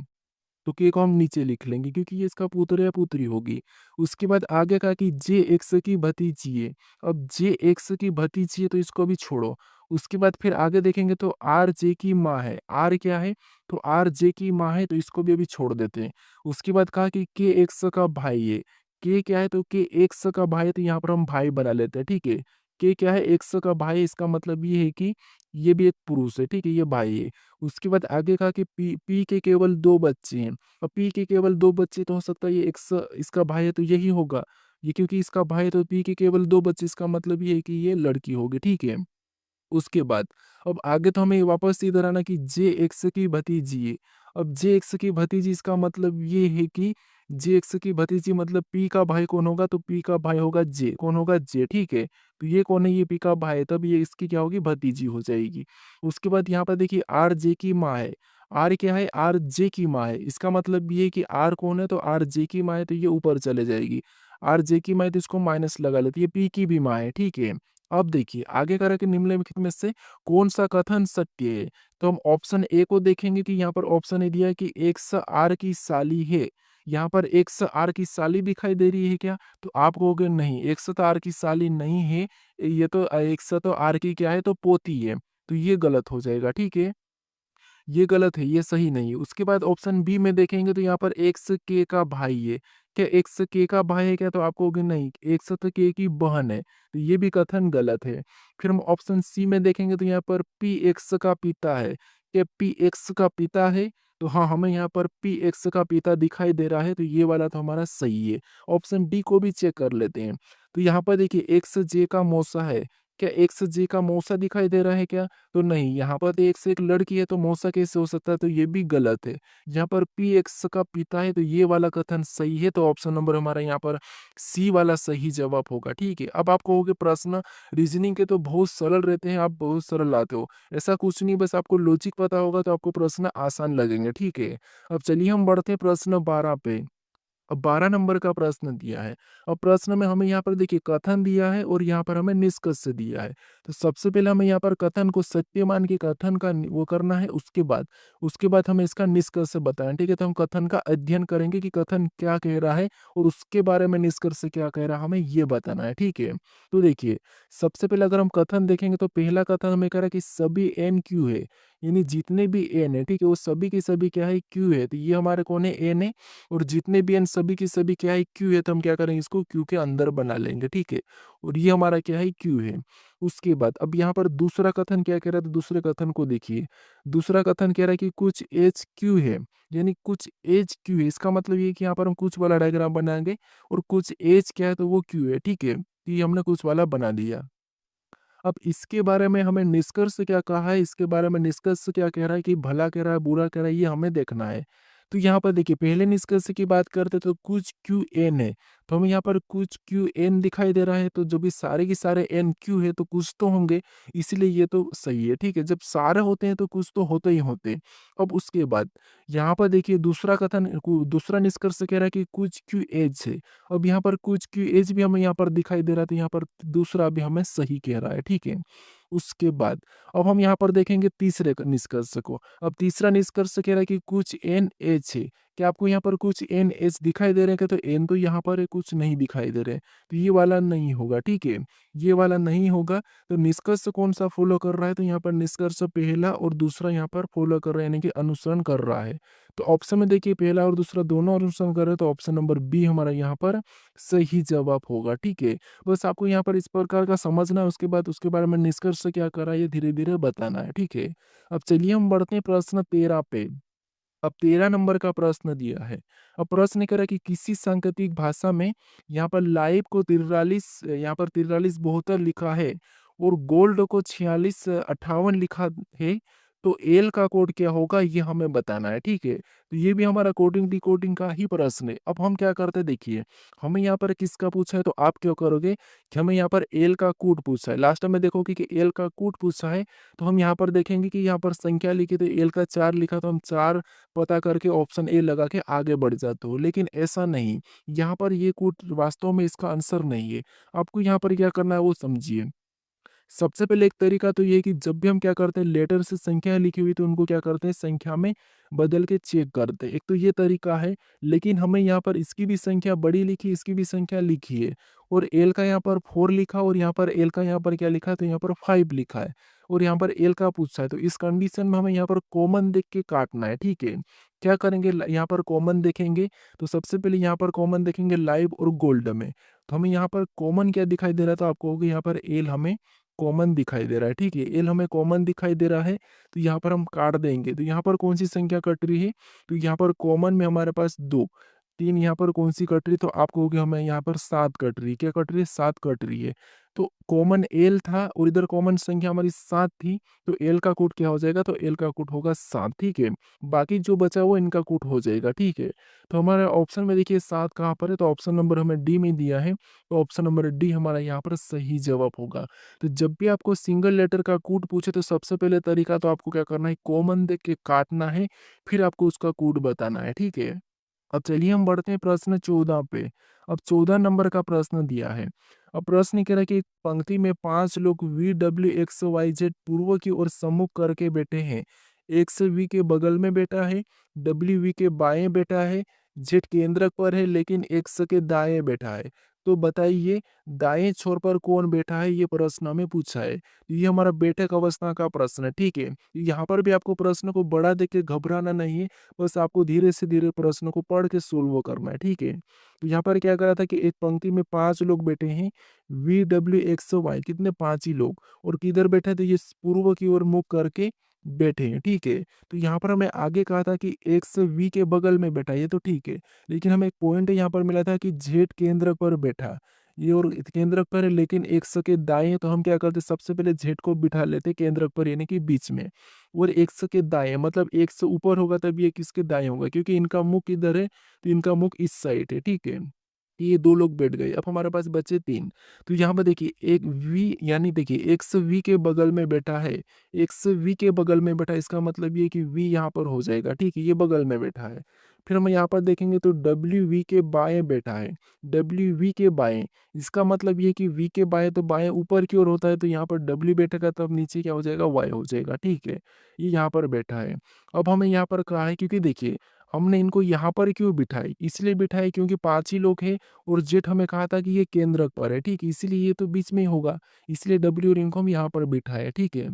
तो के को हम नीचे लिख लेंगे क्योंकि ये इसका पुत्र या पुत्री होगी। उसके बाद आगे कहा कि जे एक्स की भतीजी है। अब जे एक्स की भतीजी है तो इसको भी छोड़ो। उसके बाद फिर आगे देखेंगे तो आर जे की माँ है। आर क्या है, तो आर जे की माँ है, तो इसको भी अभी छोड़ देते हैं। उसके बाद कहा कि के एक्स का भाई है। के क्या है, तो के एक्स का भाई है, तो यहाँ पर हम भाई बना लेते हैं, ठीक है। के क्या है, एक्स का भाई है, इसका मतलब ये है कि ये भी एक पुरुष है, ठीक है, ये भाई है। उसके बाद आगे कहा कि पी के केवल 2 बच्चे हैं। अब पी के केवल 2 बच्चे तो हो सकता है ये एक्स इसका भाई है, तो यही होगा। ये क्योंकि इसका भाई है तो पी के केवल 2 बच्चे, इसका मतलब ये है कि ये लड़की होगी, ठीक है। उसके बाद अब आगे तो हमें वापस इधर आना कि जे एक्स की भतीजी है। अब जे एक्स की भतीजी इसका मतलब ये है कि जे एक्स की भतीजी मतलब पी का भाई कौन होगा, तो पी का भाई होगा जे, कौन होगा, जे, ठीक है। तो ये कौन है, ये पी का भाई है, तब ये इसकी क्या होगी, भतीजी हो जाएगी। उसके बाद यहाँ पर देखिए आर जे की माँ है। आर क्या है, आर जे की माँ है, इसका मतलब ये है कि आर कौन है, तो आर जे की माँ है, तो ये ऊपर चले जाएगी। आर जे की माँ है तो इसको माइनस लगा लेते, ये पी की भी माँ है, ठीक है। अब देखिए आगे कह रहा है कि निम्नलिखित में से कौन सा कथन सत्य है। तो हम ऑप्शन ए को देखेंगे कि यहाँ पर ऑप्शन ए दिया है कि एक्स आर की साली है। यहाँ पर एक्स आर की साली दिखाई दे रही है क्या, तो आप कहोगे नहीं, एक्स तो आर की साली नहीं है, ये तो एक्स तो आर की क्या है, तो पोती है। तो ये गलत हो जाएगा, ठीक है। ये गलत है, ये सही नहीं है। उसके बाद ऑप्शन बी में देखेंगे तो यहाँ पर एक्स के का भाई है। क्या एक्स के का भाई है क्या, तो आपको होगी नहीं, एक्स तो के की बहन है, तो ये भी कथन गलत है। फिर हम ऑप्शन सी में देखेंगे तो यहाँ पर पी एक्स का पिता है। क्या पी एक्स का पिता है, तो हाँ हमें यहाँ पर पी एक्स का पिता दिखाई दे रहा है, तो ये वाला तो हमारा सही है। ऑप्शन डी को भी चेक कर लेते हैं। तो यहाँ पर देखिए एक्स जे का मौसा है। क्या एक्स जे का मौसा दिखाई दे रहा है क्या, तो नहीं, यहाँ पर तो एक से एक लड़की है तो मौसा कैसे हो सकता है, तो ये भी गलत है। यहाँ पर पी एक्स का पिता है, तो ये वाला कथन सही है, तो ऑप्शन नंबर हमारा यहाँ पर सी वाला सही जवाब होगा, ठीक है। अब आप कहोगे प्रश्न रीजनिंग के तो बहुत सरल रहते हैं, आप बहुत सरल लाते हो। ऐसा कुछ नहीं, बस आपको लॉजिक पता होगा तो आपको प्रश्न आसान लगेंगे, ठीक है। अब चलिए हम बढ़ते हैं प्रश्न 12 पे। अब 12 नंबर का प्रश्न दिया है। अब प्रश्न में हमें यहाँ पर देखिए कथन दिया है और यहाँ पर हमें निष्कर्ष दिया है। तो सबसे पहले हमें यहाँ पर कथन को सत्य मान के कथन का वो करना है, उसके बाद हमें इसका निष्कर्ष बताना है, ठीक है? तो हम कथन का अध्ययन करेंगे कि कथन क्या कह रहा है और उसके बारे में निष्कर्ष क्या कह रहा है, हमें ये बताना है, ठीक है? तो देखिए, सबसे पहले अगर हम कथन देखेंगे तो पहला कथन हमें कह रहा है कि सभी n q है, यानी जितने भी n है, ठीक है? वो सभी के सभी क्या है? q है। तो ये हमारे कौन है? n है। और जितने भी n सभी के सभी क्या है? q है, तो हम क्या करेंगे? इसको q के अंदर बना लेंगे, ठीक है? और ये हमारा क्या है? q है। उसके बाद अब यहाँ पर दूसरा कथन क्या कह रहा है? तो दूसरे कथन को देखिए। दूसरा कथन कह रहा है कि कुछ एज q है, यानी कुछ एज q है। इसका मतलब ये है कि यहाँ पर हम कुछ वाला डायग्राम बनाएंगे और कुछ एज क्या है? तो वो q है, ठीक है? तो ये हमने कुछ वाला बना दिया। अब इसके बारे में हमें निष्कर्ष क्या कहा है, इसके बारे में निष्कर्ष क्या कह रहा है कि भला कह रहा है, बुरा कह रहा है, ये हमें देखना है। तो यहाँ पर देखिए पहले निष्कर्ष की बात करते तो कुछ क्यू एन है, तो हमें यहाँ पर कुछ क्यू एन दिखाई दे रहा है, तो जो भी सारे के सारे एन क्यू है तो कुछ तो होंगे, इसलिए ये तो सही है, ठीक है? जब सारे होते हैं तो कुछ तो होते ही होते हैं। अब उसके बाद यहाँ पर देखिए दूसरा निष्कर्ष कह रहा है कि कुछ क्यू एज है। अब यहाँ पर कुछ क्यू एज भी हमें यहाँ पर दिखाई दे रहा है, तो यहाँ पर दूसरा भी हमें सही कह रहा है, ठीक है? उसके बाद अब हम यहाँ पर देखेंगे तीसरे निष्कर्ष को। अब तीसरा निष्कर्ष कह रहा है कि कुछ एन एच है। क्या आपको यहाँ पर कुछ एन एच दिखाई दे रहे हैं? क्या तो एन तो यहाँ पर है, कुछ नहीं दिखाई दे रहे हैं, तो ये वाला नहीं होगा, ठीक है? ये वाला नहीं होगा। तो निष्कर्ष कौन सा फॉलो कर रहा है? तो यहाँ पर निष्कर्ष पहला और दूसरा यहाँ पर फॉलो कर रहा है, यानी कि अनुसरण कर रहा है। तो ऑप्शन में देखिए पहला और दूसरा दोनों अनुसरण कर रहे हैं, तो ऑप्शन नंबर बी हमारा यहाँ पर सही जवाब होगा, ठीक है? बस आपको यहाँ पर इस प्रकार का समझना है, उसके बाद उसके बारे में निष्कर्ष क्या करा ये धीरे-धीरे बताना है, ठीक है? अब चलिए हम बढ़ते हैं प्रश्न 13 पे। अब 13 नंबर का प्रश्न दिया है। अब प्रश्न कह रहा है कि किसी सांकेतिक भाषा में यहाँ पर लाइव को 43 यहाँ पर 4372 लिखा है और गोल्ड को 4658 लिखा है, तो एल का कोड क्या होगा ये हमें बताना है, ठीक है? तो ये भी हमारा कोडिंग डिकोडिंग का ही प्रश्न है। अब हम क्या करते हैं देखिए, हमें यहाँ पर किसका पूछा है तो आप क्या करोगे कि हमें यहाँ पर एल का कोड पूछा है। लास्ट में देखोगे कि एल का कोड पूछा है, तो हम यहाँ पर देखेंगे कि यहाँ पर संख्या लिखी तो एल का 4 लिखा, तो हम 4 पता करके ऑप्शन ए लगा के आगे बढ़ जाते हो। लेकिन ऐसा नहीं, यहाँ पर ये कोड वास्तव में इसका आंसर नहीं है। आपको यहाँ पर क्या करना है वो समझिए। सबसे पहले एक तरीका तो ये है कि जब भी हम क्या करते हैं लेटर से संख्या लिखी हुई तो उनको क्या करते हैं संख्या में बदल के चेक करते हैं। एक तो ये तरीका है, लेकिन हमें यहाँ पर इसकी भी संख्या बड़ी लिखी, इसकी भी संख्या लिखी है और एल का यहाँ पर 4 लिखा और यहाँ पर एल का यहाँ पर क्या लिखा है तो यहाँ पर 5 लिखा है और यहाँ पर एल का पूछा है। तो इस कंडीशन में हमें यहाँ पर कॉमन देख के काटना है, ठीक है? क्या करेंगे यहाँ पर कॉमन देखेंगे, तो सबसे पहले यहाँ पर कॉमन देखेंगे लाइव और गोल्ड में। तो हमें यहाँ पर कॉमन क्या दिखाई दे रहा है तो आपको होगा यहाँ पर एल हमें कॉमन दिखाई दे रहा है, ठीक है? एल हमें कॉमन दिखाई दे रहा है, तो यहाँ पर हम काट देंगे। तो यहाँ पर कौन सी संख्या कट रही है? तो यहाँ पर कॉमन में हमारे पास 2, 3 यहाँ पर कौन सी कट रही है? तो आप कहोगे हमें यहाँ पर 7 कट रही है। क्या कट रही है? 7 कट रही है। तो कॉमन एल था और इधर कॉमन संख्या हमारी 7 थी, तो एल का कोड क्या हो जाएगा? तो एल का कोड होगा 7, ठीक है? बाकी जो बचा वो इनका कोड हो जाएगा, ठीक है? तो हमारे ऑप्शन में देखिए 7 कहाँ पर है? तो ऑप्शन नंबर हमें डी में दिया है, तो ऑप्शन नंबर डी हमारा यहाँ पर सही जवाब होगा। तो जब भी आपको सिंगल लेटर का कोड पूछे तो सबसे पहले तरीका तो आपको क्या करना है कॉमन देख के काटना है, फिर आपको उसका कोड बताना है, ठीक है? अब चलिए हम बढ़ते हैं प्रश्न 14 पे। अब 14 नंबर का प्रश्न दिया है। अब प्रश्न कह रहा है कि एक पंक्ति में 5 लोग V W X Y Z पूर्व की ओर सम्मुख करके बैठे हैं। एक्स वी के बगल में बैठा है, डब्ल्यू वी के बाएं बैठा है, जेड केंद्रक पर है लेकिन एक्स के दाएं बैठा है। तो बताइए दाएं छोर पर कौन बैठा है, ये प्रश्न हमें पूछा है। ये हमारा बैठक अवस्था का प्रश्न है, ठीक है? यहाँ पर भी आपको प्रश्न को बड़ा देख के घबराना नहीं है, बस आपको धीरे से धीरे प्रश्न को पढ़ के सोल्व करना है, ठीक है? तो यहाँ पर क्या करा था कि एक पंक्ति में 5 लोग बैठे हैं, वी डब्ल्यू एक्स वाई कितने 5 ही लोग, और किधर बैठे तो ये पूर्व की ओर मुख करके बैठे हैं, ठीक है? तो यहाँ पर हमें आगे कहा था कि एक्स वी के बगल में बैठा, ये तो ठीक है, लेकिन हमें एक पॉइंट यहाँ पर मिला था कि जेड केंद्र पर बैठा, ये और केंद्रक पर है लेकिन एक्स के दाएं है, तो हम क्या करते सबसे पहले जेड को बिठा लेते केंद्रक पर यानी कि बीच में, और एक्स के दाएं मतलब एक्स ऊपर होगा तब ये किसके दाएं होगा, क्योंकि इनका मुख इधर है तो इनका मुख इस साइड है, ठीक है? ये 2 लोग बैठ गए। अब हमारे पास बचे 3। तो यहाँ पर देखिए एक वी यानी देखिए एक्स वी के बगल में बैठा है, एक्स वी के बगल में बैठा है, इसका मतलब ये है कि वी यहाँ पर हो जाएगा, ठीक है? ये बगल में बैठा है। फिर हम यहाँ पर देखेंगे तो डब्ल्यू वी के बाएं बैठा है, डब्ल्यू वी के बाएं, इसका मतलब ये कि वी के बाएं तो बाएं ऊपर की ओर होता है, तो यहाँ पर डब्ल्यू बैठेगा तब नीचे क्या हो जाएगा, वाई हो जाएगा, ठीक है। ये यहाँ पर बैठा है। अब हमें यहाँ पर कहा है, क्योंकि देखिए हमने इनको यहाँ पर क्यों बिठाई, इसलिए बिठाई क्योंकि 5 ही लोग हैं और जेट हमें कहा था कि ये केंद्रक पर है, ठीक है, इसीलिए ये तो बीच में ही होगा, इसलिए डब्ल्यू और इनको हम यहाँ पर बिठाए, ठीक है।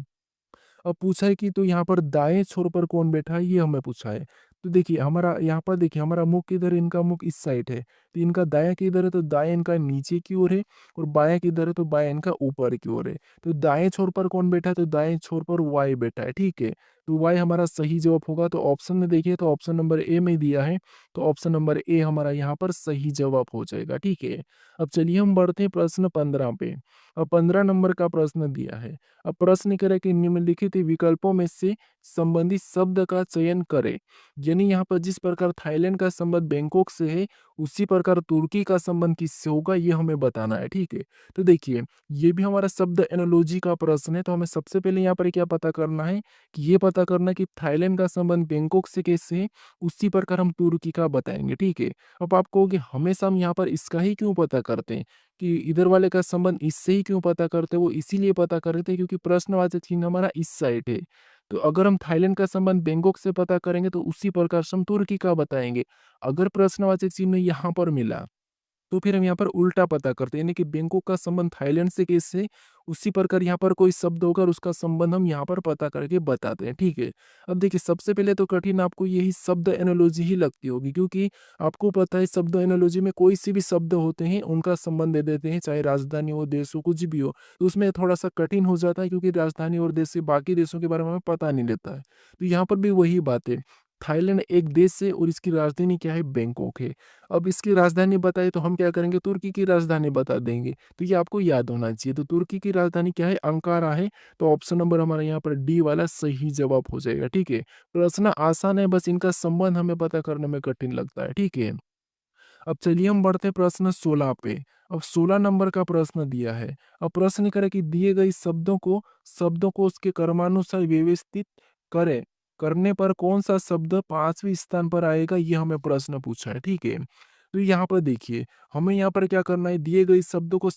अब पूछा है कि तो यहाँ पर दाएं छोर पर कौन बैठा है, ये हमें पूछा है। तो देखिए हमारा यहाँ पर देखिए हमारा मुख किधर है, इनका मुख इस साइड है, तो इनका दायां किधर है, तो दाएं इनका नीचे की ओर है, और बायां किधर है, तो बायां इनका ऊपर की ओर है। तो दाएं छोर पर कौन बैठा है, तो दाएं छोर पर वाई बैठा है, ठीक है। तो वाई हमारा सही जवाब होगा। तो ऑप्शन में देखिए तो ऑप्शन नंबर ए में दिया है, तो ऑप्शन नंबर ए हमारा यहाँ पर सही जवाब हो जाएगा, ठीक है। अब चलिए हम बढ़ते हैं प्रश्न 15 पे। अब 15 नंबर का प्रश्न दिया है। अब प्रश्न करें कि निम्नलिखित विकल्पों में से संबंधित शब्द का चयन करें। यानी यहाँ पर जिस प्रकार थाईलैंड का संबंध बैंकॉक से है, उसी प्रकार तुर्की का संबंध किससे होगा, ये हमें बताना है, ठीक है। तो देखिए ये भी हमारा शब्द एनोलॉजी का प्रश्न है, तो हमें सबसे पहले यहाँ पर क्या पता करना है कि ये पता करना है कि थाईलैंड का संबंध बैंकॉक से कैसे है, उसी प्रकार हम तुर्की का बताएंगे, ठीक है। अब आप कहोगे हमेशा हम यहाँ पर इसका ही क्यों पता करते हैं, कि इधर वाले का संबंध इससे ही क्यों पता करते हैं, वो इसीलिए पता करते हैं क्योंकि प्रश्नवाचक चिन्ह हमारा इस साइड है। तो अगर हम थाईलैंड का संबंध बैंकॉक से पता करेंगे तो उसी प्रकार से हम तुर्की का बताएंगे। अगर प्रश्नवाचक चिन्ह यहाँ पर मिला तो फिर हम यहाँ पर उल्टा पता करते हैं, यानी कि बैंकॉक का संबंध थाईलैंड से कैसे, उसी प्रकार यहाँ पर कोई शब्द होगा और उसका संबंध हम यहाँ पर पता करके बताते हैं, ठीक है। अब देखिए सबसे पहले तो कठिन आपको यही शब्द एनोलॉजी ही लगती होगी, क्योंकि आपको पता है शब्द एनोलॉजी में कोई सी भी शब्द होते हैं उनका संबंध दे देते हैं, चाहे राजधानी हो, देश हो, कुछ भी हो। तो उसमें थोड़ा सा कठिन हो जाता है, क्योंकि राजधानी और देश से बाकी देशों के बारे में हमें पता नहीं रहता है। तो यहाँ पर भी वही बात है, थाईलैंड एक देश है और इसकी राजधानी क्या है, बैंकॉक है। अब इसकी राजधानी बताए तो हम क्या करेंगे, तुर्की की राजधानी बता देंगे। तो ये आपको याद होना चाहिए। तो तुर्की की राजधानी क्या है, अंकारा है। तो ऑप्शन नंबर हमारा यहाँ पर डी वाला सही जवाब हो जाएगा, ठीक है। प्रश्न आसान है, बस इनका संबंध हमें पता करने में कठिन लगता है, ठीक है। अब चलिए हम बढ़ते हैं प्रश्न 16 पे। अब 16 नंबर का प्रश्न दिया है। अब प्रश्न करे कि दिए गए शब्दों को उसके क्रमानुसार व्यवस्थित करें, करने पर कौन सा शब्द 5वें स्थान पर आएगा, ये हमें प्रश्न पूछा है, ठीक है। तो यहाँ पर देखिए हमें यहाँ पर क्या करना है, दिए गए शब्दों को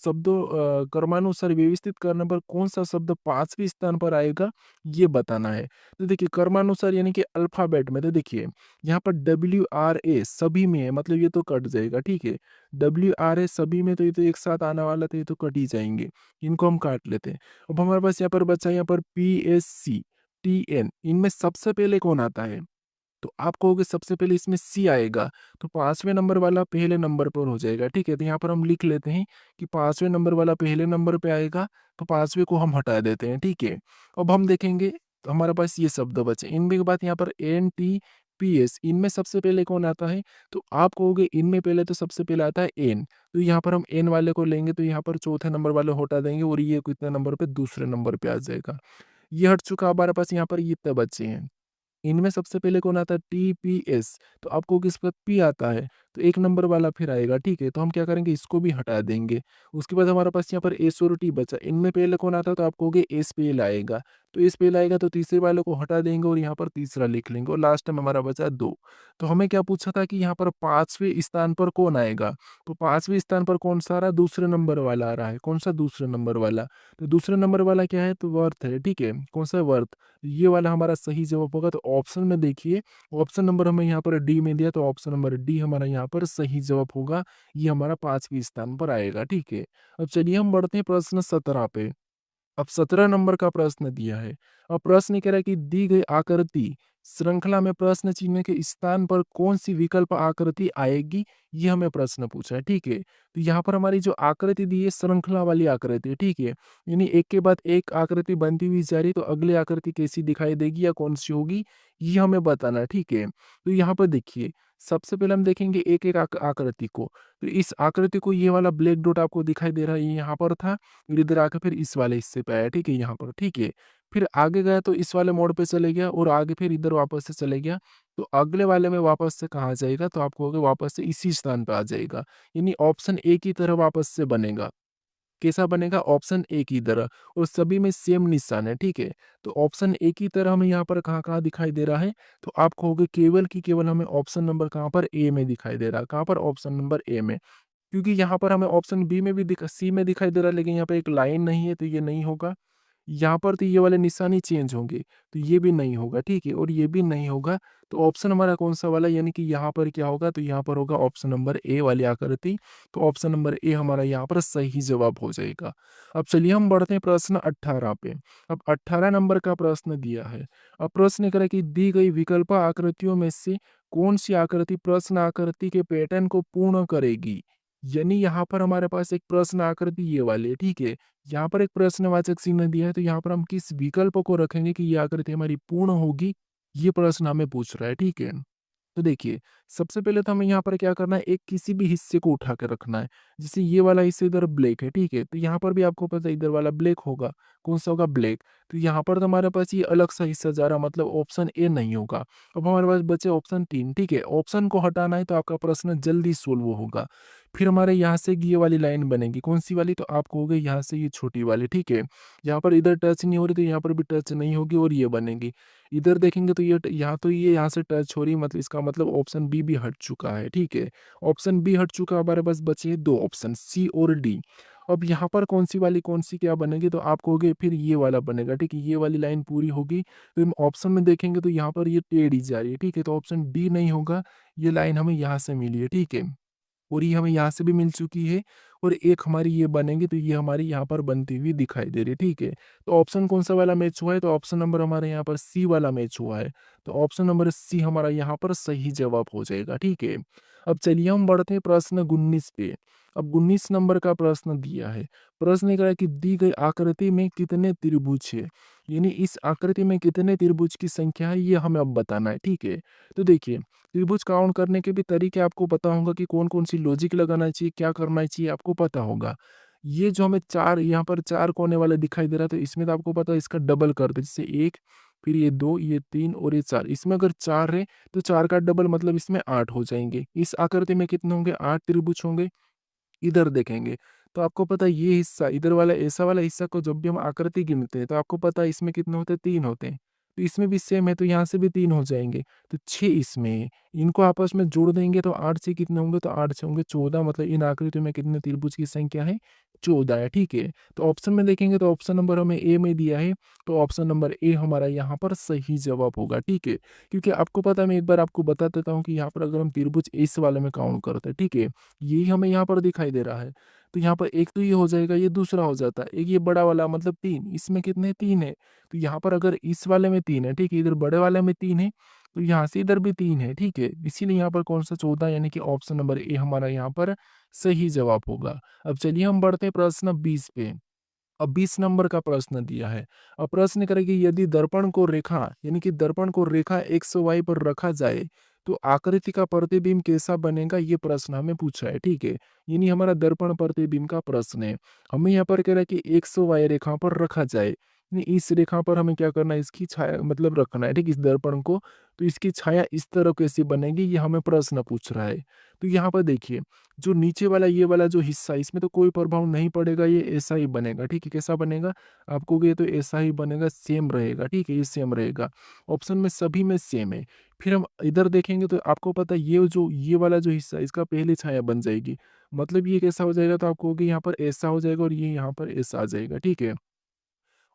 क्रमानुसार व्यवस्थित करने पर कौन सा शब्द 5वें स्थान पर आएगा, ये बताना है। तो देखिए क्रमानुसार यानी कि अल्फाबेट में, तो देखिए यहाँ पर WRA सभी में है, मतलब ये तो कट जाएगा, ठीक है। WRA सभी में, तो ये तो एक साथ आने वाला, तो ये तो कट ही जाएंगे, इनको हम काट लेते हैं। अब हमारे पास यहाँ पर बचा यहाँ पर PSC TN, इनमें सबसे पहले कौन आता है, तो आप कहोगे सबसे पहले इसमें सी आएगा, तो 5वें नंबर वाला पहले नंबर पर हो जाएगा, ठीक है। तो यहाँ पर हम लिख लेते हैं कि 5वें नंबर वाला पहले नंबर पे आएगा, तो 5वें को हम हटा देते हैं, ठीक है। अब हम देखेंगे तो हमारे पास ये शब्द बचे, इनमें के बाद यहाँ पर NTPS, इनमें सबसे पहले कौन आता है, तो आप कहोगे इनमें पहले तो सबसे पहले आता है एन, तो यहाँ पर हम एन वाले को लेंगे, तो यहाँ पर चौथे नंबर वाले को हटा देंगे और ये कितने नंबर पे, दूसरे नंबर पे आ जाएगा। ये हट चुका हमारे पास, यहाँ पर ये इतने बच्चे हैं। इनमें सबसे पहले कौन आता है, TPS, तो आपको किस पर पी आता है, तो एक नंबर वाला फिर आएगा, ठीक है। तो हम क्या करेंगे, इसको भी हटा देंगे। उसके बाद हमारे पास यहाँ पर एस और टी बचा, इनमें पहले कौन आता है, तो आप कहोगे एस पहले आएगा, तो एस पहले आएगा, तो तीसरे वाले को हटा देंगे और यहाँ पर तीसरा लिख लेंगे, और लास्ट में हमारा बचा 2। तो हमें क्या पूछा था कि यहाँ पर 5वें स्थान पर कौन आएगा, तो 5वें स्थान पर कौन सा आ रहा है, दूसरे नंबर वाला आ रहा है। कौन सा दूसरे नंबर वाला, तो दूसरे नंबर वाला क्या है, तो वर्थ है, ठीक है। कौन सा वर्थ, ये वाला हमारा सही जवाब होगा। तो ऑप्शन में देखिए, ऑप्शन नंबर हमें यहाँ पर डी में दिया, तो ऑप्शन नंबर डी हमारा यहाँ पर सही जवाब होगा। ये हमारा 5वें स्थान पर आएगा, ठीक है। अब चलिए हम बढ़ते हैं प्रश्न 17 पे। अब 17 नंबर का प्रश्न दिया है। अब प्रश्न कह रहा है कि दी गई आकृति श्रृंखला में प्रश्न चिन्ह के स्थान पर कौन सी विकल्प आकृति आएगी, ये हमें प्रश्न पूछा है, ठीक है। तो यहाँ पर हमारी जो आकृति दी है श्रृंखला वाली आकृति है, ठीक है। यानी एक के बाद एक आकृति बनती हुई जा रही, तो अगली आकृति कैसी दिखाई देगी या कौन सी होगी, ये हमें बताना है, ठीक है। तो यहाँ पर देखिए सबसे पहले हम देखेंगे एक एक आकृति को। तो इस आकृति को, ये वाला ब्लैक डॉट आपको दिखाई दे रहा है, ये यहाँ पर था, फिर इधर आकर फिर इस वाले हिस्से पे आया, ठीक है, यहाँ पर, ठीक है। फिर आगे गया तो इस वाले मोड़ पे चले गया, और आगे फिर इधर वापस से चले गया, तो अगले वाले में वापस से कहाँ जाएगा, तो आप कहोगे वापस से इसी स्थान पे आ जाएगा, यानी ऑप्शन ए की तरह वापस से बनेगा। कैसा बनेगा? ऑप्शन ए की तरह, और सभी में सेम निशान है, ठीक है? तो ऑप्शन ए की तरह हमें यहाँ पर कहाँ-कहाँ दिखाई दे रहा है? तो आप कहोगे केवल कि केवल हमें ऑप्शन नंबर कहाँ पर? ए में दिखाई दे रहा है। कहाँ पर? ऑप्शन नंबर ए में। क्योंकि यहाँ पर हमें ऑप्शन बी में भी सी में दिखाई दे रहा है, लेकिन यहाँ पे एक लाइन नहीं है, तो ये नहीं होगा। यहाँ पर तो ये वाले निशान ही चेंज होंगे, तो ये भी नहीं होगा, ठीक है? और ये भी नहीं होगा, तो ऑप्शन हमारा कौन-सा वाला, यानी कि यहाँ पर क्या होगा? तो यहाँ पर होगा ऑप्शन नंबर ए वाली आकृति। तो ऑप्शन नंबर ए हमारा यहाँ पर सही जवाब हो जाएगा। अब चलिए हम बढ़ते हैं प्रश्न 18 पे। अब 18 नंबर का प्रश्न दिया है। अब प्रश्न करें कि दी गई विकल्प आकृतियों में से कौन-सी आकृति प्रश्न आकृति के पैटर्न को पूर्ण करेगी? यानी यहाँ पर हमारे पास एक प्रश्न आकृति ये वाली है, ठीक है? यहाँ पर एक प्रश्नवाचक चिन्ह दिया है, तो यहाँ पर हम किस विकल्प को रखेंगे कि ये आकृति हमारी पूर्ण होगी, ये प्रश्न हमें पूछ रहा है, ठीक है? तो देखिए, सबसे पहले तो हमें यहाँ पर क्या करना है, एक किसी भी हिस्से को उठा के रखना है। जैसे ये वाला हिस्सा इधर ब्लैक है, ठीक है? तो यहाँ पर भी आपको पता है इधर वाला ब्लैक होगा। कौन-सा होगा? ब्लैक। तो यहाँ पर तो हमारे पास ये अलग सा हिस्सा जा रहा, मतलब ऑप्शन ए नहीं होगा। अब हमारे पास बचे ऑप्शन 3, ठीक है? ऑप्शन को हटाना है तो आपका प्रश्न जल्दी सोल्व होगा। फिर हमारे यहाँ से ये वाली लाइन बनेगी, कौन-सी वाली? तो आप कहोगे यहाँ से ये छोटी वाली, ठीक है? यहाँ पर इधर टच नहीं हो रही, तो यहाँ पर भी टच नहीं होगी और ये बनेगी। इधर देखेंगे तो ये यहाँ से टच हो रही है, मतलब इसका मतलब ऑप्शन बी भी हट चुका है, ठीक है? ऑप्शन बी हट चुका, हमारे पास बचे हैं 2 ऑप्शन, सी और डी। अब यहाँ पर कौन-सी वाली कौन-सी क्या बनेगी? तो आप कहोगे फिर ये वाला बनेगा, ठीक है? ये वाली लाइन पूरी होगी। तो हम ऑप्शन में देखेंगे तो यहाँ पर ये टेढ़ी जा रही है, ठीक है? तो ऑप्शन डी नहीं होगा, ये लाइन हमें यहाँ से मिली है, ठीक है? और ये हमें यहाँ से भी मिल चुकी है, और एक हमारी ये बनेगी, तो ये हमारी यहाँ पर बनती हुई दिखाई दे रही है, ठीक है? तो ऑप्शन कौन-सा वाला मैच हुआ है? तो ऑप्शन नंबर हमारे यहाँ पर सी वाला मैच हुआ है। तो ऑप्शन नंबर सी हमारा यहाँ पर सही जवाब हो जाएगा, ठीक है? अब चलिए हम बढ़ते हैं प्रश्न 19 पे। अब 19 नंबर का प्रश्न दिया है। प्रश्न ये कह रहा है कि दी गई आकृति में कितने त्रिभुज है? यानी इस आकृति में कितने त्रिभुज की संख्या है, ये हमें अब बताना है, ठीक है? तो देखिए, त्रिभुज काउंट करने के भी तरीके आपको पता होगा कि कौन-कौन सी लॉजिक लगाना चाहिए, क्या करना चाहिए, आपको पता होगा। ये जो हमें 4 यहाँ पर 4 कोने वाला दिखाई दे रहा है, तो इसमें तो आपको पता है इसका डबल कर दो, जैसे 1, फिर ये 2, ये 3 और ये 4। इसमें अगर 4 है, तो 4 का डबल मतलब इसमें 8 हो जाएँगे। इस आकृति में कितने होंगे? 8 त्रिभुज होंगे। इधर देखेंगे, तो आपको पता है ये हिस्सा, इधर वाला ऐसा वाला हिस्सा को जब भी हम आकृति गिनते हैं, तो आपको पता है इसमें कितने होते हैं? 3 होते हैं। तो इसमें भी सेम है, तो यहाँ से भी 3 हो जाएँगे, तो 6 इसमें है। इनको आपस में जोड़ देंगे तो 8 से कितने होंगे? तो 8 से होंगे 14, मतलब इन आकृतियों में कितने त्रिभुज की संख्या है? 14 है, ठीक है? तो ऑप्शन में देखेंगे तो ऑप्शन नंबर हमें ए में दिया है, तो ऑप्शन नंबर ए हमारा यहाँ पर सही जवाब होगा, ठीक है? क्योंकि आपको पता है, मैं एक बार आपको बता देता हूँ कि यहाँ पर अगर हम त्रिभुज इस वाले में काउंट करते हैं, ठीक है? यही हमें यहाँ पर दिखाई दे रहा है। तो यहाँ पर एक तो ये हो जाएगा, ये दूसरा हो जाता है। एक ये बड़ा वाला मतलब 3, इसमें कितने? 3 है। तो यहाँ पर अगर इस वाले में 3 है, ठीक है? इधर बड़े वाले में 3 है, तो यहाँ से इधर भी 3 है, ठीक है? इसीलिए यहाँ पर कौन-सा 14, यानी कि ऑप्शन नंबर ए हमारा यहाँ पर सही जवाब होगा। अब चलिए हम बढ़ते हैं प्रश्न 20 पे। अब 20 नंबर का प्रश्न दिया है। अब प्रश्न करें कि यदि दर्पण को रेखा, यानी कि दर्पण को रेखा एक्स वाई पर रखा जाए, तो आकृति का प्रतिबिंब कैसा बनेगा? ये प्रश्न हमें पूछा है, ठीक है? यानी हमारा दर्पण प्रतिबिंब का प्रश्न है। हमें यहाँ पर कह रहा है कि एक्स वाई रेखा पर रखा जाए, यानी इस रेखा पर हमें क्या करना है? इसकी छाया मतलब रखना है, ठीक है? इस दर्पण को, तो इसकी छाया इस तरह कैसी बनेगी, ये हमें प्रश्न पूछ रहा है। तो यहाँ पर देखिए, जो नीचे वाला ये वाला जो हिस्सा है, इसमें तो कोई प्रभाव नहीं पड़ेगा, ये ऐसा ही बनेगा, ठीक है? कैसा बनेगा? आप कहोगे ये तो ऐसा ही बनेगा, सेम रहेगा, ठीक है? ये सेम रहेगा। ऑप्शन में सभी में सेम है। फिर हम इधर देखेंगे तो आपको पता है ये वाला जो हिस्सा है, इसका पहले छाया बन जाएगी। मतलब ये कैसा हो जाएगा? तो आप कहोगे यहाँ पर ऐसा हो जाएगा और ये यहाँ पर ऐसा आ जाएगा, ठीक है?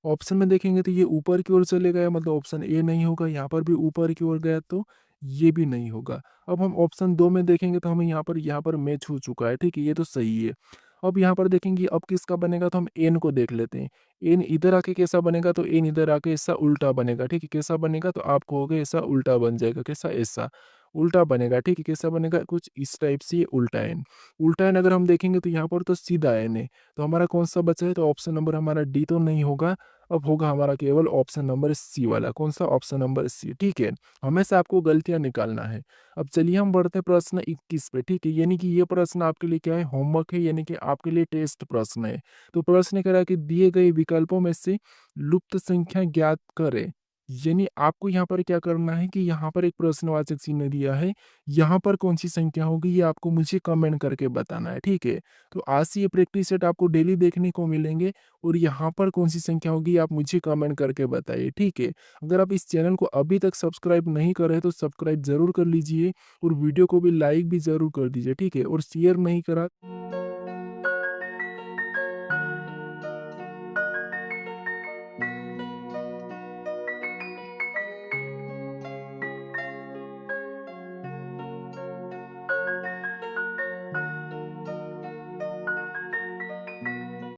ऑप्शन में देखेंगे तो ये ऊपर की ओर चले गया, मतलब ऑप्शन ए नहीं होगा, यहाँ पर भी ऊपर की ओर गया तो ये भी नहीं होगा। अब हम ऑप्शन 2 में देखेंगे तो हमें यहाँ पर मैच हो चुका है, ठीक है? ये तो सही है। अब यहाँ पर देखेंगे अब किसका बनेगा, तो हम एन को देख लेते हैं। एन इधर आके कैसा बनेगा? तो एन इधर आके ऐसा उल्टा बनेगा, ठीक है? कैसा बनेगा? तो आप कहोगे ऐसा उल्टा बन जाएगा, कैसा? ऐसा उल्टा बनेगा, ठीक है? कैसा बनेगा? कुछ इस टाइप से, ये उल्टा एन। उल्टा एन अगर हम देखेंगे तो यहाँ पर तो सीधा एन है, तो हमारा कौन सा बचा है? तो ऑप्शन नंबर हमारा डी तो नहीं होगा, अब होगा हमारा केवल ऑप्शन नंबर सी वाला। कौन-सा? ऑप्शन नंबर सी, ठीक है? हमेशा आपको गलतियाँ निकालना है। अब चलिए हम बढ़ते हैं प्रश्न 21 पे, ठीक है? यानी कि ये प्रश्न आपके लिए क्या है? होमवर्क है, यानी कि आपके लिए टेस्ट प्रश्न है। तो प्रश्न कह रहा है कि दिए गए विकल्पों में से लुप्त संख्या ज्ञात करें। यानी आपको यहाँ पर क्या करना है कि यहाँ पर एक प्रश्नवाचक चिन्ह दिया है, यहाँ पर कौन-सी संख्या होगी ये आपको मुझे कमेंट करके बताना है, ठीक है? तो आज से ये प्रैक्टिस सेट आपको डेली देखने को मिलेंगे और यहाँ पर कौन-सी संख्या होगी आप मुझे कमेंट करके बताइए, ठीक है? अगर आप इस चैनल को अभी तक सब्सक्राइब नहीं करे हैं तो सब्सक्राइब ज़रूर कर लीजिए और वीडियो को भी लाइक भी ज़रूर कर दीजिए, ठीक है? और शेयर नहीं करा